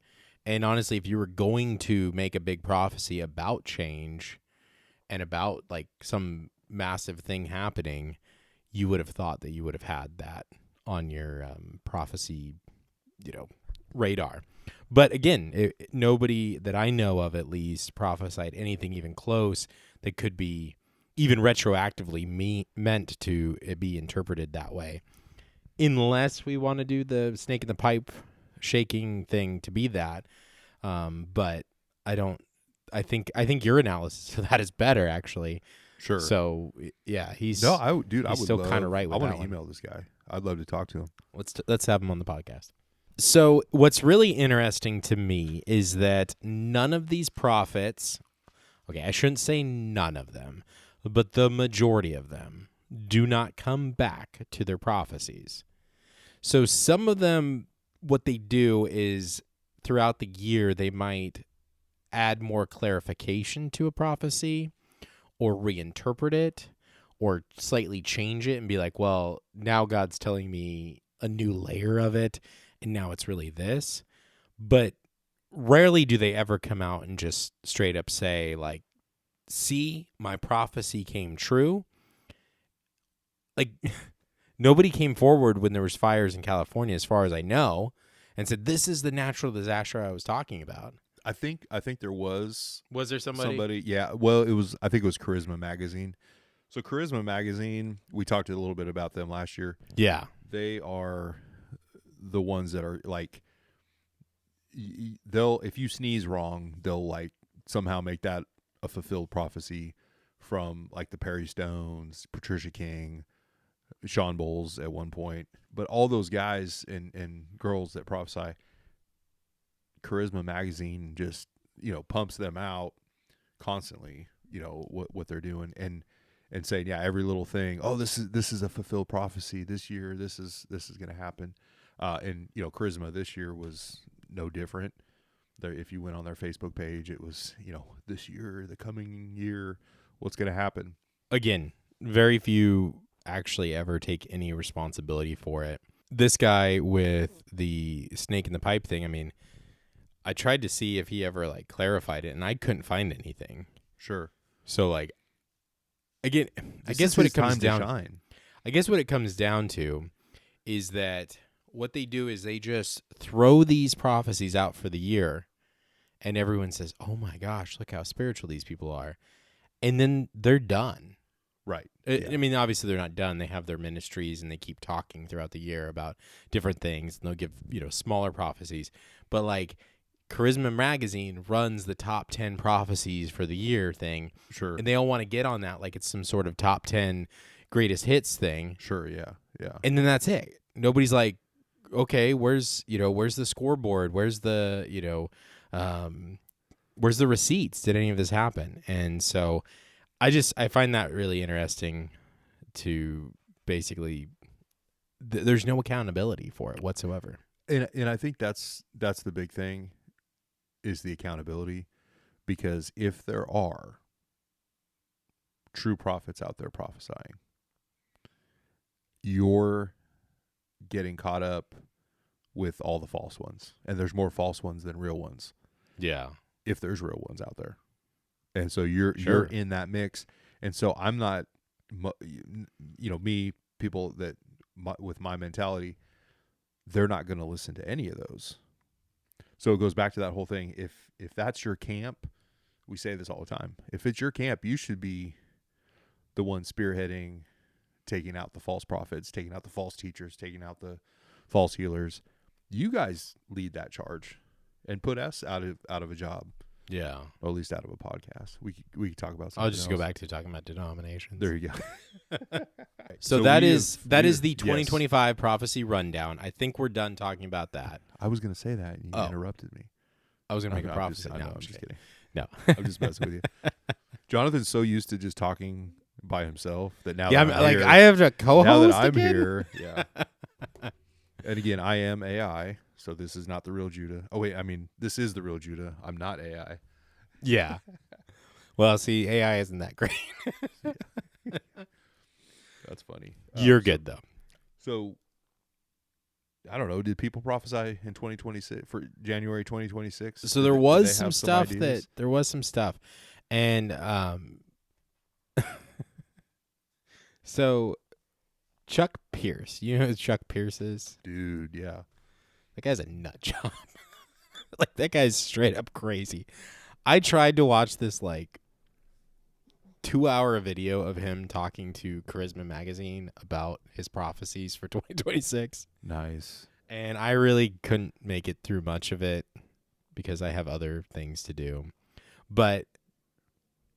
Speaker 1: And honestly, if you were going to make a big prophecy about change and about like some massive thing happening, you would have thought that you would have had that on your prophecy, radar. But again, nobody that I know of at least prophesied anything even close that could be even retroactively meant to be interpreted that way. Unless we want to do the snake in the pipe shaking thing to be that. But I don't. I think your analysis of that is better, actually.
Speaker 2: Sure.
Speaker 1: So yeah,
Speaker 2: No, I would
Speaker 1: still
Speaker 2: love.
Speaker 1: kind of right with
Speaker 2: I want
Speaker 1: that
Speaker 2: to
Speaker 1: one.
Speaker 2: email this guy. I'd love to talk to him.
Speaker 1: Let's have him on the podcast. So what's really interesting to me is that none of these prophets, okay, I shouldn't say none of them, but the majority of them do not come back to their prophecies. So some of them, what they do is throughout the year, they might add more clarification to a prophecy or reinterpret it or slightly change it and be like, well, now God's telling me a new layer of it, and now it's really this. But rarely do they ever come out and just straight up say, like, see, my prophecy came true. Like, nobody came forward when there was fires in California, as far as I know, and said, this is the natural disaster I was talking about.
Speaker 2: I think there was.
Speaker 1: Was there somebody?
Speaker 2: Yeah. Well, I think it was Charisma Magazine. So Charisma Magazine, we talked a little bit about them last year.
Speaker 1: Yeah.
Speaker 2: They are the ones that are like, they'll, if you sneeze wrong, they'll like somehow make that a fulfilled prophecy from like the Perry Stones, Patricia King, Sean Bowles at one point. But all those guys and girls that prophesy, Charisma Magazine just, pumps them out constantly, what they're doing and saying, yeah, every little thing, oh, this is a fulfilled prophecy this year, this is going to happen. And Charisma this year was no different. If you went on their Facebook page, it was, this year, the coming year, what's going to happen.
Speaker 1: Again, very few actually ever take any responsibility for it. This guy with the snake in the pipe thing, I mean, I tried to see if he ever like clarified it, and I couldn't find anything.
Speaker 2: Sure.
Speaker 1: So like, again, I
Speaker 2: This
Speaker 1: guess
Speaker 2: is
Speaker 1: what
Speaker 2: his
Speaker 1: it comes
Speaker 2: time to
Speaker 1: down,
Speaker 2: shine.
Speaker 1: I guess what it comes down to is that what they do is they just throw these prophecies out for the year, and everyone says, "Oh my gosh, look how spiritual these people are," and then they're done.
Speaker 2: Right.
Speaker 1: I mean, obviously they're not done. They have their ministries and they keep talking throughout the year about different things. And they'll give, smaller prophecies. But like Charisma Magazine runs the top 10 prophecies for the year thing.
Speaker 2: Sure.
Speaker 1: And they all want to get on that like it's some sort of top 10 greatest hits thing.
Speaker 2: Sure, yeah. Yeah.
Speaker 1: And then that's it. Nobody's like, okay, where's the scoreboard? Where's the, where's the receipts? Did any of this happen? And so I find that really interesting to basically there's no accountability for it whatsoever.
Speaker 2: And I think that's the big thing is the accountability, because if there are true prophets out there prophesying, you're getting caught up with all the false ones, and there's more false ones than real ones.
Speaker 1: Yeah.
Speaker 2: If there's real ones out there. And so you're in that mix. And so I'm not, people that with my mentality, they're not going to listen to any of those. So it goes back to that whole thing. If that's your camp, we say this all the time. If it's your camp, you should be the one spearheading, taking out the false prophets, taking out the false teachers, taking out the false healers. You guys lead that charge and put us out of a job.
Speaker 1: Yeah.
Speaker 2: Or at least out of a podcast. We could talk about something
Speaker 1: I'll just
Speaker 2: else.
Speaker 1: go back to talking about denominations.
Speaker 2: There you go.
Speaker 1: So that is the 2025 prophecy rundown. I think we're done talking about that.
Speaker 2: I was going to say that, and you interrupted me.
Speaker 1: I was going to make a prophecy.
Speaker 2: I'm just kidding.
Speaker 1: No.
Speaker 2: I'm just messing with you. Jonathan's so used to just talking by himself that now
Speaker 1: I have a co-host
Speaker 2: now that I'm
Speaker 1: again?
Speaker 2: here. Yeah. And again, I am AI, so this is not the real Judah. Oh, wait, I mean, this is the real Judah. I'm not AI.
Speaker 1: Yeah. Well, see, AI isn't that great.
Speaker 2: That's funny.
Speaker 1: You're good, though.
Speaker 2: So, I don't know. Did people prophesy in 2026 for January 2026?
Speaker 1: So there was some stuff and so Chuck Pierce, you know who Chuck Pierce is?
Speaker 2: Dude, yeah.
Speaker 1: That guy's a nut job. Like, that guy's straight up crazy. I tried to watch this, like, 2-hour video of him talking to Charisma Magazine about his prophecies for 2026.
Speaker 2: Nice.
Speaker 1: And I really couldn't make it through much of it because I have other things to do. But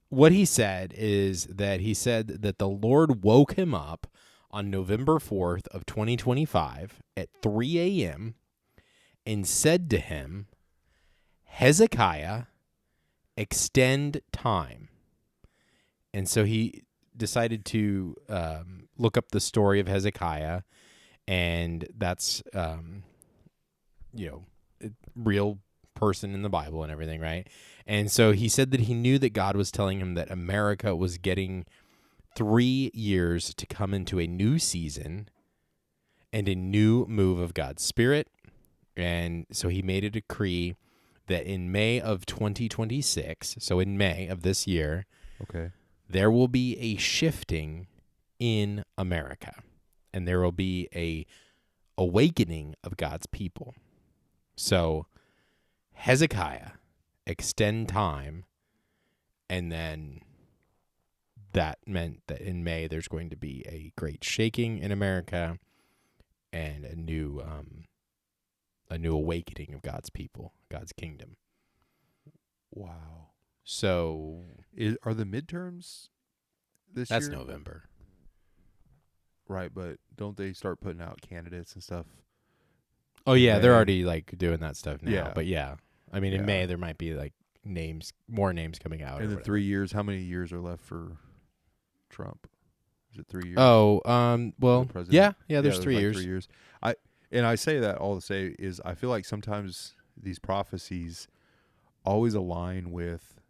Speaker 1: what he said is that he said that the Lord woke him up on November 4th of 2025 at 3 a.m. and said to him, Hezekiah, extend time. And so he decided to look up the story of Hezekiah, and that's, real person in the Bible and everything, right? And so he said that he knew that God was telling him that America was getting 3 years to come into a new season and a new move of God's Spirit. And so he made a decree that in May of 2026, so in May of this year,
Speaker 2: Okay.
Speaker 1: there will be a shifting in America, and there will be a awakening of God's people. So Hezekiah, extend time, and then that meant that in May there's going to be a great shaking in America and a new awakening of God's people, God's kingdom.
Speaker 2: Wow.
Speaker 1: So
Speaker 2: Are the midterms this
Speaker 1: that's
Speaker 2: year?
Speaker 1: November.
Speaker 2: Right, but don't they start putting out candidates and stuff?
Speaker 1: Oh
Speaker 2: in
Speaker 1: yeah, they're
Speaker 2: May?
Speaker 1: already like doing that stuff now.
Speaker 2: Yeah.
Speaker 1: But yeah, I mean in
Speaker 2: Yeah.
Speaker 1: May there might be like more names coming out.
Speaker 2: In
Speaker 1: or
Speaker 2: the
Speaker 1: whatever.
Speaker 2: 3 years, how many years are left for Trump? Is it 3 years?
Speaker 1: Oh, well,
Speaker 2: the president?
Speaker 1: yeah. There's 3
Speaker 2: like
Speaker 1: years.
Speaker 2: 3 years. I say that all to say is I feel like sometimes these prophecies always align with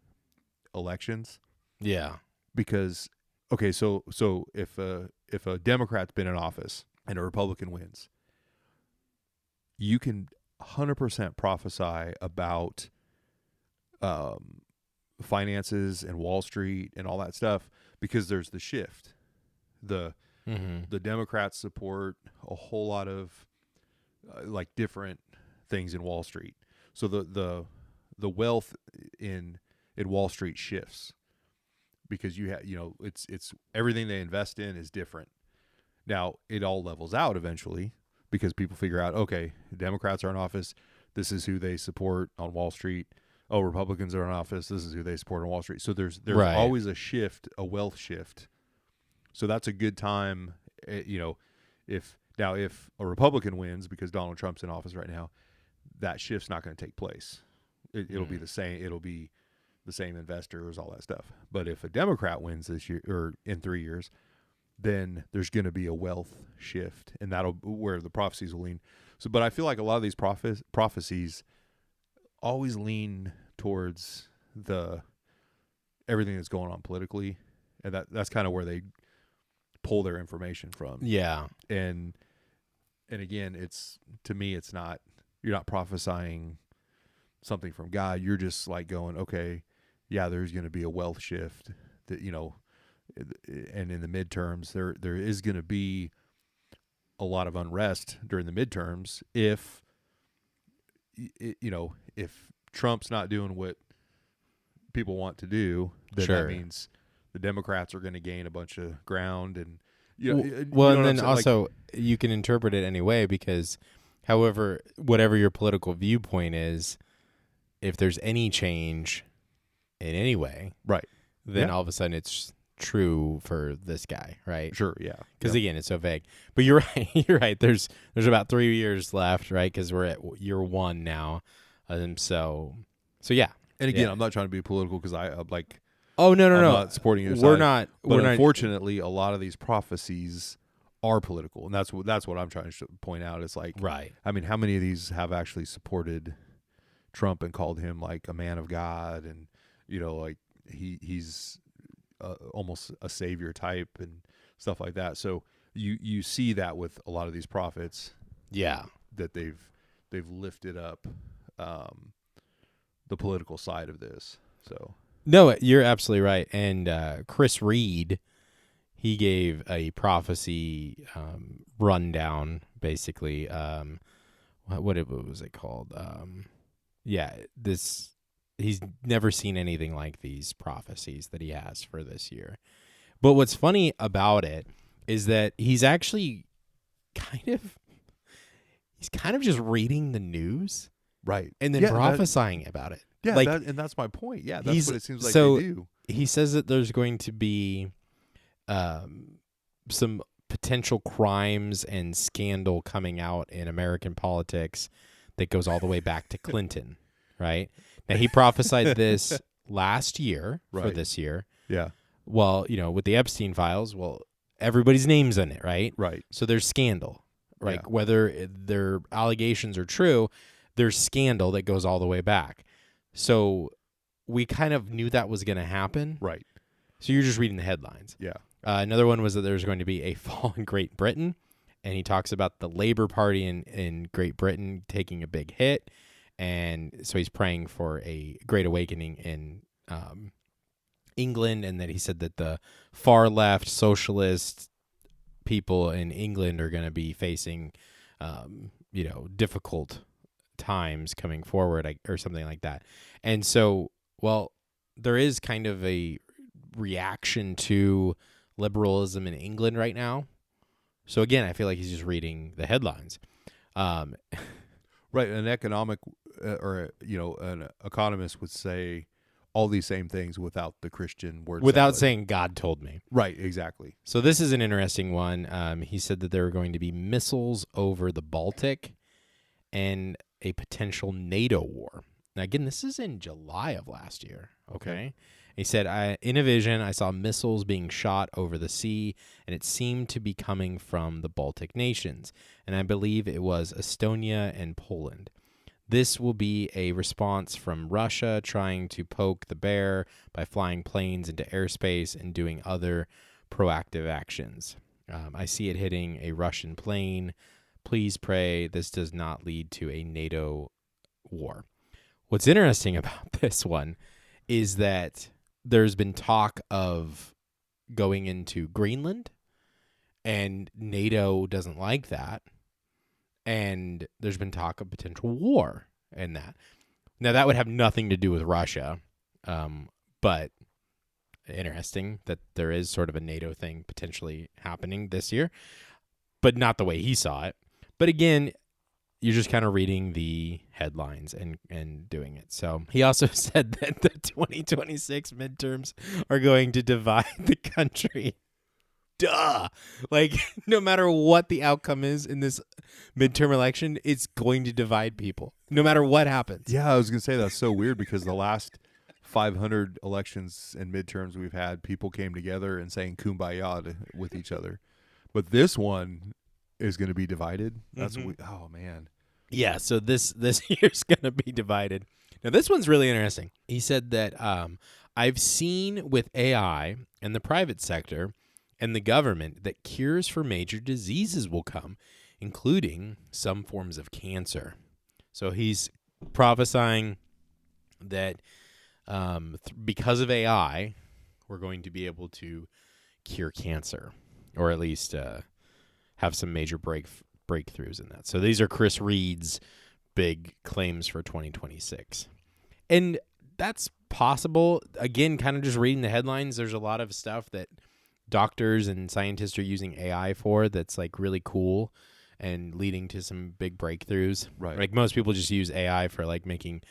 Speaker 2: elections
Speaker 1: Yeah,
Speaker 2: because okay, so if a Democrat's been in office and a Republican wins, you can 100% prophesy about finances and Wall Street and all that stuff because there's the shift. The Democrats support a whole lot of like different things in Wall Street. So the wealth in Wall Street shifts because you have it's everything they invest in is different. Now it all levels out eventually because people figure out, okay, Democrats are in office, this is who they support on Wall Street. Oh, Republicans are in office, this is who they support on Wall Street. So there's
Speaker 1: Right.
Speaker 2: always a shift, a wealth shift. So that's a good time, if a Republican wins because Donald Trump's in office right now, that shift's not going to take place. It'll be the same. It'll be the same investors, all that stuff. But if a Democrat wins this year or in 3 years, then there's going to be a wealth shift, and that'll where the prophecies will lean. So, but I feel like a lot of these prophecies always lean towards everything that's going on politically, and that's kind of where they pull their information from.
Speaker 1: yeah,
Speaker 2: And again, to me, it's not, you're not prophesying something from God. You're just like going, okay, yeah, there's going to be a wealth shift that, and in the midterms, there is going to be a lot of unrest during the midterms if Trump's not doing what people want to do, then
Speaker 1: Sure.
Speaker 2: that means the Democrats are going to gain a bunch of ground. And
Speaker 1: and then also you can interpret it any way because whatever your political viewpoint is, if there's any change in any way,
Speaker 2: right,
Speaker 1: then
Speaker 2: Yeah.
Speaker 1: all of a sudden it's true for this guy, right?
Speaker 2: sure, yeah,
Speaker 1: Because again, it's so vague. But you're right. You're right. There's about 3 years left, right? Because we're at year 1 now. So yeah.
Speaker 2: And again,
Speaker 1: Yeah.
Speaker 2: I'm not trying to be political because I'm like,
Speaker 1: Oh no,
Speaker 2: I'm
Speaker 1: no.
Speaker 2: not supporting your
Speaker 1: We're
Speaker 2: side.
Speaker 1: not.
Speaker 2: But
Speaker 1: We're not.
Speaker 2: unfortunately, a lot of these prophecies are political, and that's what I'm trying to point out. It's like,
Speaker 1: Right.
Speaker 2: I mean, how many of these have actually supported Trump and called him like a man of God, and like he's almost a savior type and stuff like that. So you see that with a lot of these prophets.
Speaker 1: Yeah.
Speaker 2: That they've lifted up the political side of this. So
Speaker 1: No, you're absolutely right. And Chris Reed, he gave a prophecy rundown, basically. What was it called? he's never seen anything like these prophecies that he has for this year. But what's funny about it is that he's actually he's kind of just reading the news
Speaker 2: Right.
Speaker 1: and then prophesying about it.
Speaker 2: Yeah, and that's my point. Yeah, that's what it seems like
Speaker 1: so
Speaker 2: they do.
Speaker 1: He says that there's going to be some potential crimes and scandal coming out in American politics that goes all the way back to Clinton, right? Now, he prophesied this last year for this year.
Speaker 2: Yeah.
Speaker 1: Well, with the Epstein files, everybody's name's in it, right?
Speaker 2: Right.
Speaker 1: So there's scandal. Like,
Speaker 2: Yeah.
Speaker 1: whether their allegations are true, there's scandal that goes all the way back. So we kind of knew that was going to happen.
Speaker 2: Right.
Speaker 1: So you're just reading the headlines.
Speaker 2: Yeah.
Speaker 1: Another one was that there's going to be a fall in Great Britain, and he talks about the Labour Party in Great Britain taking a big hit, and so he's praying for a great awakening in England, and then he said that the far left socialist people in England are going to be facing, difficult times coming forward, or something like that. And so, there is kind of a reaction to liberalism in England right now. So again, I feel like he's just reading the headlines.
Speaker 2: Right. An economic an economist would say all these same things without the Christian words.
Speaker 1: Without saying God told me.
Speaker 2: Right, exactly.
Speaker 1: So this is an interesting one. He said that there are going to be missiles over the Baltic and a potential NATO war. Now, again, this is in July of last year. Okay. He said, in a vision, I saw missiles being shot over the sea, and it seemed to be coming from the Baltic nations. And I believe it was Estonia and Poland. This will be a response from Russia trying to poke the bear by flying planes into airspace and doing other proactive actions. I see it hitting a Russian plane. Please pray this does not lead to a NATO war. What's interesting about this one is that there's been talk of going into Greenland, and NATO doesn't like that. And there's been talk of potential war in that. Now, that would have nothing to do with Russia, but interesting that there is sort of a NATO thing potentially happening this year, but not the way he saw it. But again, you're just kind of reading the headlines and doing it. So he also said that the 2026 midterms are going to divide the country. Duh. Like, no matter what the outcome is in this midterm election, it's going to divide people, no matter what happens.
Speaker 2: Yeah, I was going to say that's so weird because the last 500 elections and midterms we've had, people came together and saying kumbaya with each other. But this one is going to be divided. That's oh, man.
Speaker 1: Yeah, so this year's going to be divided. Now, this one's really interesting. He said that I've seen with AI and the private sector and the government that cures for major diseases will come, including some forms of cancer. So he's prophesying that because of AI, we're going to be able to cure cancer, or at least have some major breakthroughs in that. So these are Chris Reed's big claims for 2026. And that's possible. Again, kind of just reading the headlines, there's a lot of stuff that doctors and scientists are using AI for that's like really cool and leading to some big breakthroughs.
Speaker 2: Right.
Speaker 1: Like most people just use AI for like making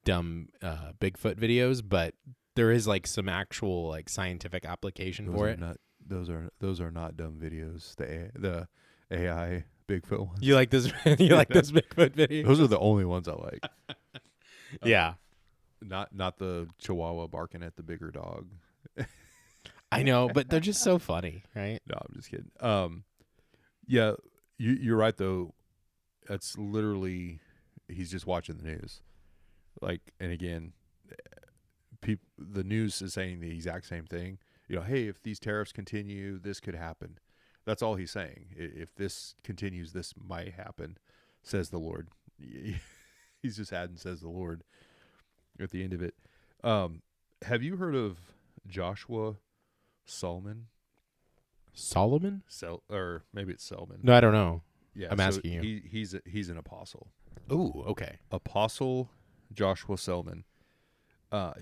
Speaker 1: dumb Bigfoot videos, but there is like some actual like scientific application for it.
Speaker 2: Those are not dumb videos. The AI Bigfoot ones.
Speaker 1: You like this? You like those Bigfoot videos?
Speaker 2: Those are the only ones I like.
Speaker 1: Yeah.
Speaker 2: Not the Chihuahua barking at the bigger dog.
Speaker 1: I know, but they're just so funny, right?
Speaker 2: No, I'm just kidding. Yeah, you're right though. That's literally he's just watching the news. Like, and again, the news is saying the exact same thing. Hey, if these tariffs continue, this could happen. That's all he's saying. If this continues, this might happen, says the Lord. He's just adding, says the Lord, at the end of it. Have you heard of Joshua Solomon?
Speaker 1: Solomon?
Speaker 2: Or maybe it's Selman.
Speaker 1: No, I don't know.
Speaker 2: Yeah,
Speaker 1: I'm asking you.
Speaker 2: He's an apostle.
Speaker 1: Ooh, okay.
Speaker 2: Apostle Joshua Selman.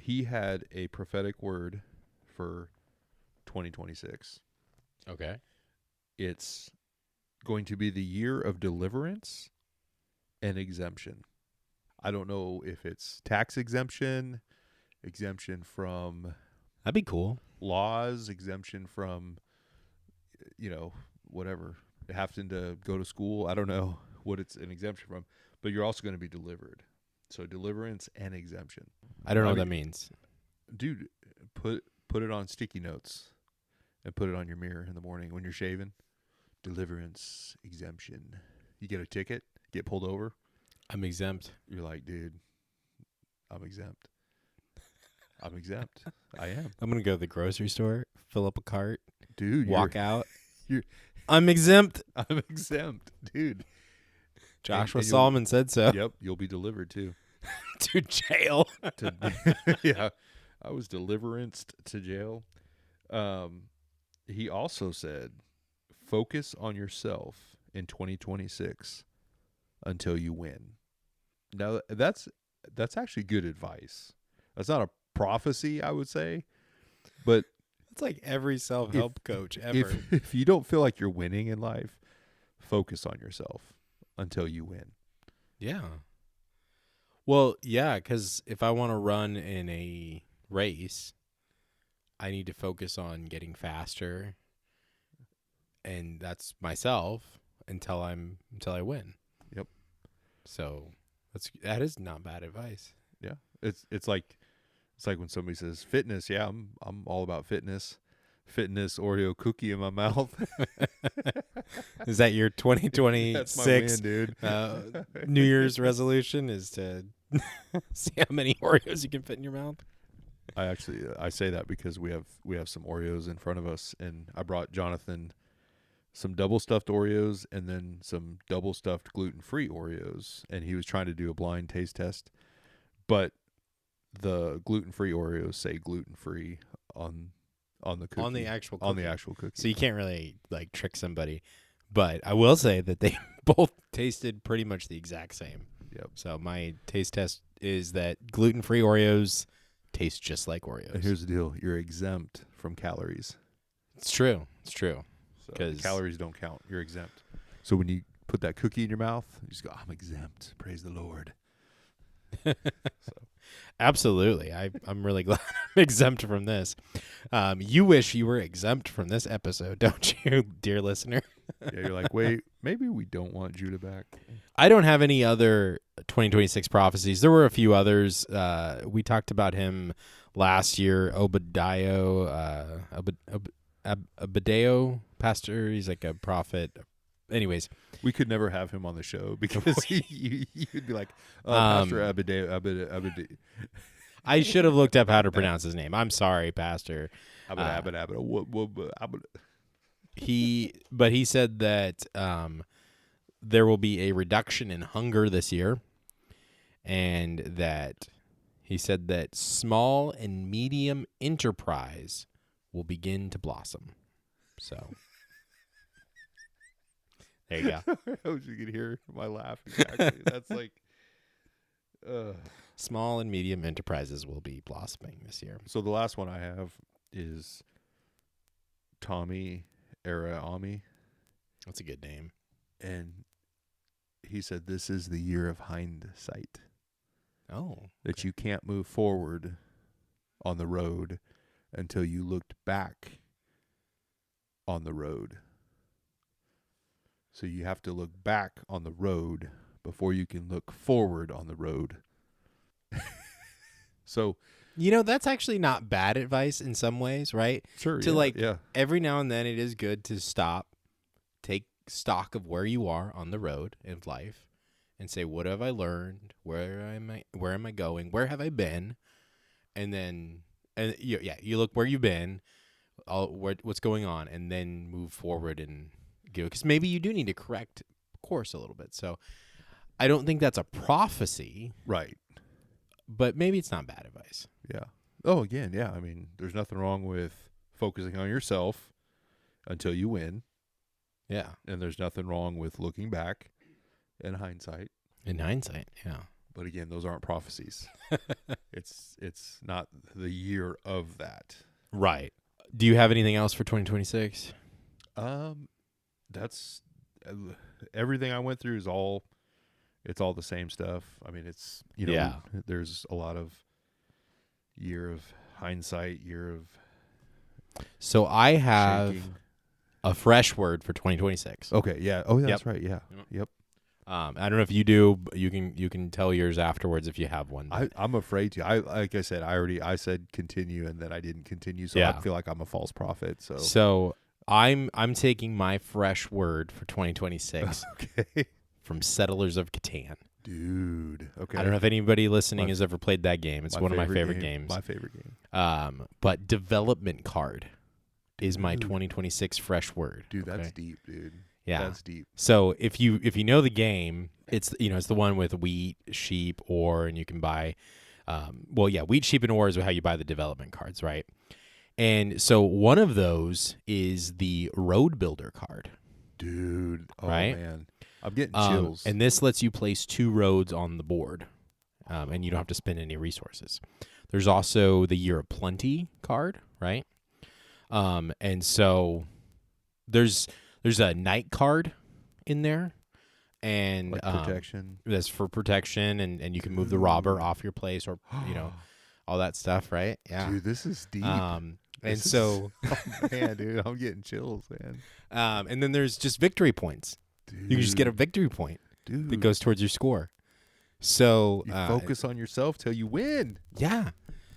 Speaker 2: He had a prophetic word for 2026.
Speaker 1: Okay.
Speaker 2: It's going to be the year of deliverance and exemption. I don't know if it's tax exemption from
Speaker 1: That'd be cool.
Speaker 2: laws, exemption from, whatever, having to go to school. I don't know what it's an exemption from, but you're also going to be delivered. So deliverance and exemption.
Speaker 1: I don't know what that means.
Speaker 2: Dude, put it on sticky notes and put it on your mirror in the morning when you're shaving. Deliverance, exemption. You get a ticket, get pulled over.
Speaker 1: I'm exempt.
Speaker 2: You're like, dude, I'm exempt. I'm exempt. I am.
Speaker 1: I'm going to go to the grocery store, fill up a cart,
Speaker 2: Dude,
Speaker 1: walk out.
Speaker 2: you're-
Speaker 1: I'm exempt.
Speaker 2: I'm exempt, dude.
Speaker 1: Joshua
Speaker 2: and
Speaker 1: Solomon said so.
Speaker 2: Yep, you'll be delivered too.
Speaker 1: To jail.
Speaker 2: Yeah, I was deliveranced to jail. He also said, focus on yourself in 2026 until you win. Now, that's actually good advice. That's not a prophecy, I would say, but
Speaker 1: It's like every self-help coach ever.
Speaker 2: if you don't feel like you're winning in life, focus on yourself until you win.
Speaker 1: Yeah. Well, yeah, because if I want to run in a race, I need to focus on getting faster, and that's myself until I win.
Speaker 2: Yep.
Speaker 1: So that is not bad advice.
Speaker 2: Yeah. It's like when somebody says fitness. Yeah, I'm all about fitness. Fitness Oreo cookie in my mouth.
Speaker 1: Is that your 2026
Speaker 2: That's my win, dude.
Speaker 1: New Year's resolution? Is to see how many Oreos you can fit in your mouth?
Speaker 2: I say that because we have some Oreos in front of us, and I brought Jonathan some double stuffed Oreos and then some double stuffed gluten-free Oreos, and he was trying to do a blind taste test, but the gluten-free Oreos say gluten-free on the cookie.
Speaker 1: On the actual cookie.
Speaker 2: On the actual cookie.
Speaker 1: So you can't really like trick somebody. But I will say that they both tasted pretty much the exact same.
Speaker 2: Yep.
Speaker 1: So my taste test is that gluten-free Oreos taste just like Oreos.
Speaker 2: And here's the deal. You're exempt from calories.
Speaker 1: It's true. It's true.
Speaker 2: So
Speaker 1: 'Cause-
Speaker 2: calories don't count. You're exempt. So when you put that cookie in your mouth, you just go, I'm exempt. Praise the Lord.
Speaker 1: Absolutely. I'm really glad I'm exempt from this. You wish you were exempt from this episode, don't you, dear listener?
Speaker 2: Yeah, you're like, wait, maybe we don't want Judah back.
Speaker 1: I don't have any other 2026 prophecies. There were a few others. We talked about him last year, Obadiah, Abadeo pastor. He's like a prophet. Anyways,
Speaker 2: We could never have him on the show because you'd be like, Pastor Abadeo.
Speaker 1: I should have looked up how to pronounce his name. I'm sorry, Pastor. He said that there will be a reduction in hunger this year, and that he said that small and medium enterprise will begin to blossom. So there you go.
Speaker 2: I wish you could hear my laugh. Exactly. That's like,
Speaker 1: Small and medium enterprises will be blossoming this year.
Speaker 2: So the last one I have is Tommy Araami,
Speaker 1: That's a good name.
Speaker 2: and he said this is the year of hindsight.
Speaker 1: Oh,
Speaker 2: That you can't move forward on the road until you looked back on the road. So you have to look back on the road before you can look forward on the road. So,
Speaker 1: that's actually not bad advice in some ways, right?
Speaker 2: sure,
Speaker 1: To every now and then it is good to stop, take stock of where you are on the road of life, and say, what have I learned? Where am I going? Where have I been? And then, you look where you've been, what's going on, and then move forward and go. Because maybe you do need to correct course a little bit. So I don't think that's a prophecy,
Speaker 2: right.
Speaker 1: but maybe it's not bad advice.
Speaker 2: Yeah. Oh, again, yeah. I mean, there's nothing wrong with focusing on yourself until you win.
Speaker 1: Yeah.
Speaker 2: And there's nothing wrong with looking back in hindsight.
Speaker 1: In hindsight, yeah.
Speaker 2: But again, those aren't prophecies. It's not the year of that.
Speaker 1: Right. Do you have anything else for 2026?
Speaker 2: That's everything I went through is all the same stuff. I mean, it's
Speaker 1: Yeah.
Speaker 2: there's a lot of year of hindsight, year of
Speaker 1: So I have
Speaker 2: shaking.
Speaker 1: a fresh word for 2026.
Speaker 2: Okay, yeah. Oh, yeah,
Speaker 1: Yep.
Speaker 2: that's right. Yeah. Yep.
Speaker 1: I don't know if you do, but you can tell yours afterwards if you have one.
Speaker 2: I'm afraid to. Like I said, I said continue and then I didn't continue, so
Speaker 1: Yeah.
Speaker 2: I feel like I'm a false prophet.
Speaker 1: So I'm taking my fresh word for 2026
Speaker 2: Okay.
Speaker 1: from Settlers of Catan.
Speaker 2: Dude. Okay.
Speaker 1: I don't know if anybody listening has ever played that game. It's one of my favorite games.
Speaker 2: My favorite game.
Speaker 1: But development card is my 2026 fresh word.
Speaker 2: Dude, that's deep, dude.
Speaker 1: Yeah.
Speaker 2: That's deep.
Speaker 1: So if you know the game, it's it's the one with wheat, sheep, ore, and you can buy wheat, sheep, and ore is how you buy the development cards, right? And so one of those is the road builder card.
Speaker 2: Dude. Oh
Speaker 1: right?
Speaker 2: man. I'm getting chills.
Speaker 1: And this lets you place 2 roads on the board. And you don't have to spend any resources. There's also the Year of Plenty card, right? And so there's a night card in there, and
Speaker 2: like protection.
Speaker 1: That's for protection, and you can move the robber off your place, or all that stuff, right? Yeah,
Speaker 2: dude, this is deep.
Speaker 1: oh man,
Speaker 2: dude, I'm getting chills, man.
Speaker 1: And then there's just victory points.
Speaker 2: Dude,
Speaker 1: You can just get a victory point
Speaker 2: dude,
Speaker 1: that goes towards your score. So
Speaker 2: you focus on yourself till you win.
Speaker 1: Yeah.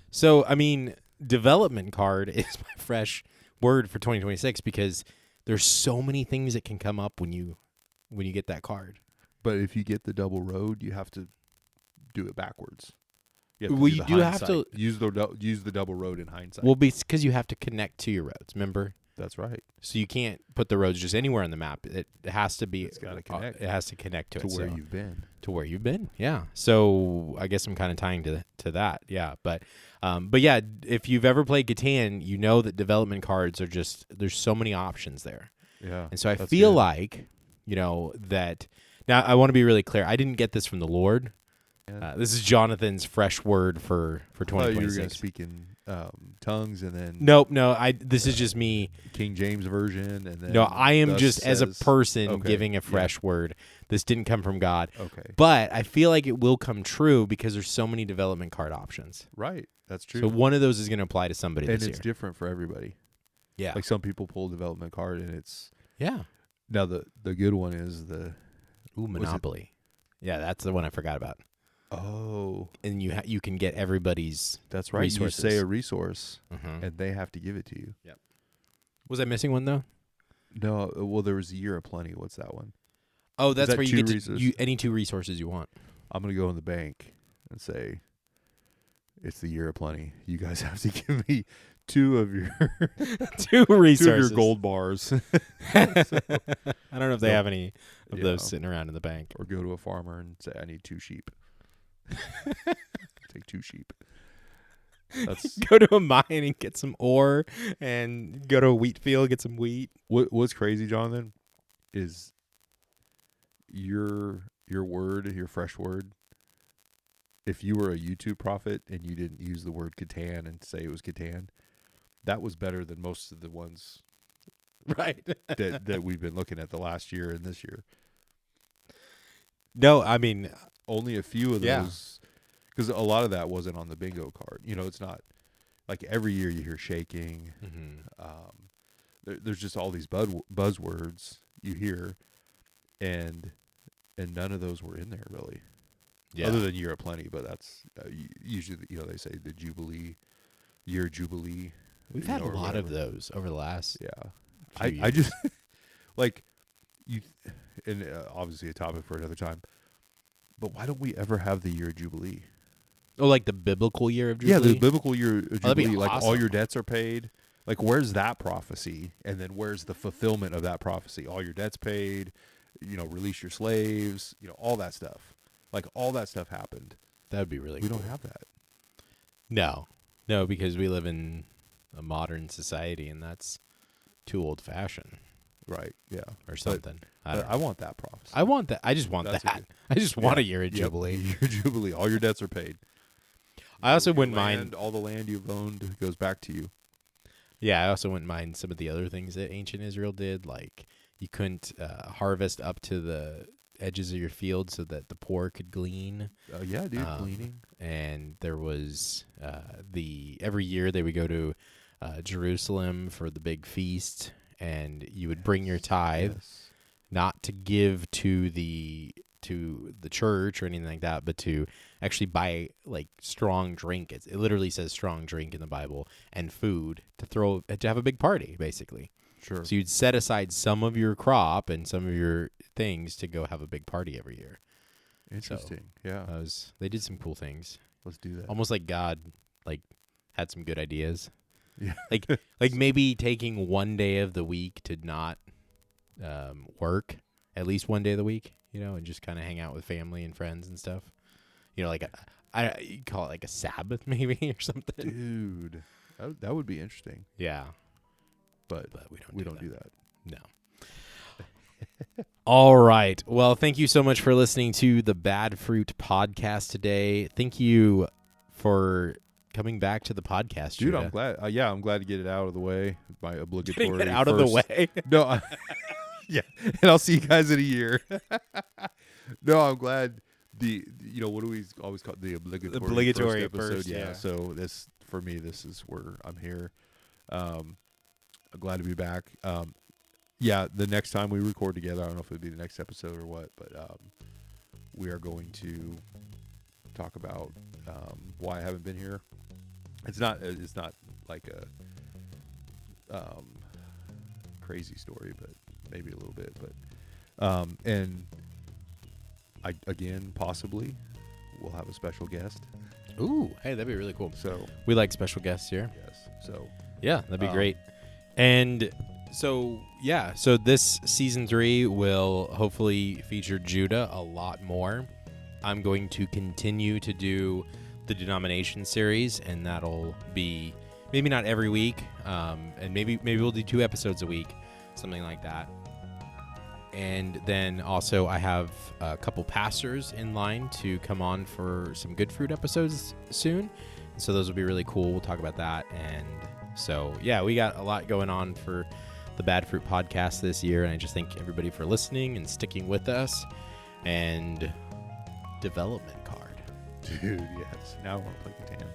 Speaker 1: So I mean, development card is my fresh word for 2026 because there's so many things that can come up when you get that card.
Speaker 2: But if you get the double road, you have to do it backwards. You have to use the double road in hindsight.
Speaker 1: Well, because you have to connect to your roads. Remember?
Speaker 2: That's right.
Speaker 1: So you can't put the roads just anywhere on the map. It has to be.
Speaker 2: It's got to connect.
Speaker 1: It has to connect to it.
Speaker 2: Where you've been.
Speaker 1: To where you've been. Yeah. So I guess I'm kind of tying to that. Yeah. But yeah, if you've ever played Catan, you know that development cards are there's so many options there.
Speaker 2: Yeah.
Speaker 1: And so I feel like, that now I want to be really clear. I didn't get this from the Lord.
Speaker 2: Yeah.
Speaker 1: This is Jonathan's fresh word for 2026.
Speaker 2: You were going to speak in tongues and then
Speaker 1: Nope, no. This is just me.
Speaker 2: King James version and then
Speaker 1: No, I am just as a person giving a fresh word. This didn't come from God.
Speaker 2: Okay.
Speaker 1: But I feel like it will come true because there's so many development card options.
Speaker 2: Right. That's true.
Speaker 1: So one of those is going to apply to somebody this year.
Speaker 2: And it's different for everybody.
Speaker 1: Yeah.
Speaker 2: Like some people pull development card and it's
Speaker 1: Yeah.
Speaker 2: Now the good one is the
Speaker 1: Monopoly. Yeah, that's the one I forgot about.
Speaker 2: Oh,
Speaker 1: and you can get everybody's.
Speaker 2: That's right.
Speaker 1: Resources.
Speaker 2: You say a resource,
Speaker 1: Mm-hmm.
Speaker 2: and they have to give it to you.
Speaker 1: Yep. Was I missing one though?
Speaker 2: No. Well, there was a Year of Plenty. What's that one?
Speaker 1: Oh, that's
Speaker 2: that
Speaker 1: where you
Speaker 2: two
Speaker 1: get any 2 resources you want.
Speaker 2: I'm gonna go in the bank and say, it's the Year of Plenty. You guys have to give me 2 of your
Speaker 1: 2 resources.
Speaker 2: 2 of your gold bars.
Speaker 1: I don't know if they have any of those sitting around in the bank.
Speaker 2: Or go to a farmer and say, I need 2 sheep. Take 2 sheep. That's
Speaker 1: Go to a mine and get some ore, and go to a wheat field, get some wheat.
Speaker 2: what's crazy, Jonathan, is your word, your fresh word. If you were a YouTube prophet and you didn't use the word Catan and say it was Catan, that was better than most of the ones
Speaker 1: Right.
Speaker 2: that we've been looking at the last year and this year.
Speaker 1: No, I mean,
Speaker 2: Only a few of
Speaker 1: Yeah.
Speaker 2: those, because a lot of that wasn't on the bingo card. It's not like every year you hear shaking. There's just all these buzzwords you hear, and none of those were in there really.
Speaker 1: yeah.
Speaker 2: Other than Year of Plenty, but that's usually they say the Jubilee, Year Jubilee.
Speaker 1: We've had a lot of those over the last.
Speaker 2: Yeah,
Speaker 1: few
Speaker 2: I
Speaker 1: years.
Speaker 2: just like you, and obviously a topic for another time. But why don't we ever have the Year of Jubilee?
Speaker 1: Oh, like the biblical year of Jubilee?
Speaker 2: Yeah, the biblical Year of
Speaker 1: that'd be
Speaker 2: Jubilee. Like all
Speaker 1: awesome.
Speaker 2: your debts are paid. Like where's that prophecy? And then where's the fulfillment of that prophecy? All your debts paid. Release your slaves. All that stuff. Like all that stuff happened.
Speaker 1: That would be really
Speaker 2: We
Speaker 1: cool.
Speaker 2: don't have that.
Speaker 1: No, because we live in a modern society, and that's too old-fashioned.
Speaker 2: Right. Yeah.
Speaker 1: or something.
Speaker 2: I want that prophecy.
Speaker 1: I want that. I just want
Speaker 2: That's
Speaker 1: that. I just want a year of
Speaker 2: Yep.
Speaker 1: Jubilee.
Speaker 2: Your Jubilee. All your debts are paid.
Speaker 1: I also
Speaker 2: Your
Speaker 1: wouldn't
Speaker 2: land,
Speaker 1: mind.
Speaker 2: all the land you've owned goes back to you.
Speaker 1: Yeah, I also wouldn't mind some of the other things that ancient Israel did. Like you couldn't harvest up to the edges of your field so that the poor could glean.
Speaker 2: Yeah, dude, gleaning.
Speaker 1: And there was every year they would go to Jerusalem for the big feast, and you would bring your tithe, not to give to the church or anything like that, but to actually buy like strong drink. It literally says strong drink in the Bible, and food to have a big party, basically.
Speaker 2: Sure.
Speaker 1: So you'd set aside some of your crop and some of your things to go have a big party every year.
Speaker 2: Interesting.
Speaker 1: So,
Speaker 2: yeah.
Speaker 1: They did some cool things.
Speaker 2: Let's do that.
Speaker 1: Almost like God had some good ideas.
Speaker 2: Yeah.
Speaker 1: like maybe taking one day of the week to not work, at least one day of the week, and just kind of hang out with family and friends and stuff. Like you call it like a Sabbath maybe or something.
Speaker 2: Dude, that would be interesting.
Speaker 1: Yeah.
Speaker 2: But
Speaker 1: we
Speaker 2: don't do that.
Speaker 1: No. All right. Well, thank you so much for listening to the Bad Fruit podcast today. Thank you for coming back to the podcast,
Speaker 2: dude.
Speaker 1: Judah.
Speaker 2: I'm glad. I'm glad to get it out of the way. My obligatory.
Speaker 1: Getting it out of the way.
Speaker 2: No. Yeah, and I'll see you guys in a year. No, I'm glad. What do we always call it? The obligatory first episode?
Speaker 1: First, yeah.
Speaker 2: So this for me, this is where I'm here. I'm glad to be back. Yeah, the next time we record together, I don't know if it'll be the next episode or what, but we are going to talk about why I haven't been here. It's not like a crazy story, but maybe a little bit. But and I again possibly we'll have a special guest.
Speaker 1: Ooh, hey, that'd be really cool.
Speaker 2: So
Speaker 1: we like special guests here.
Speaker 2: yes, so
Speaker 1: yeah, that'd be great. And so this season 3 will hopefully feature Judah a lot more. I'm going to continue to do the denomination series, and that'll be maybe not every week, and maybe we'll do 2 episodes a week, something like that. And then also I have a couple pastors in line to come on for some Good Fruit episodes soon. So those will be really cool. We'll talk about that. And so, yeah, we got a lot going on for the Bad Fruit podcast this year. And I just thank everybody for listening and sticking with us. And development card.
Speaker 2: Dude, yes. Now I want to play Catan.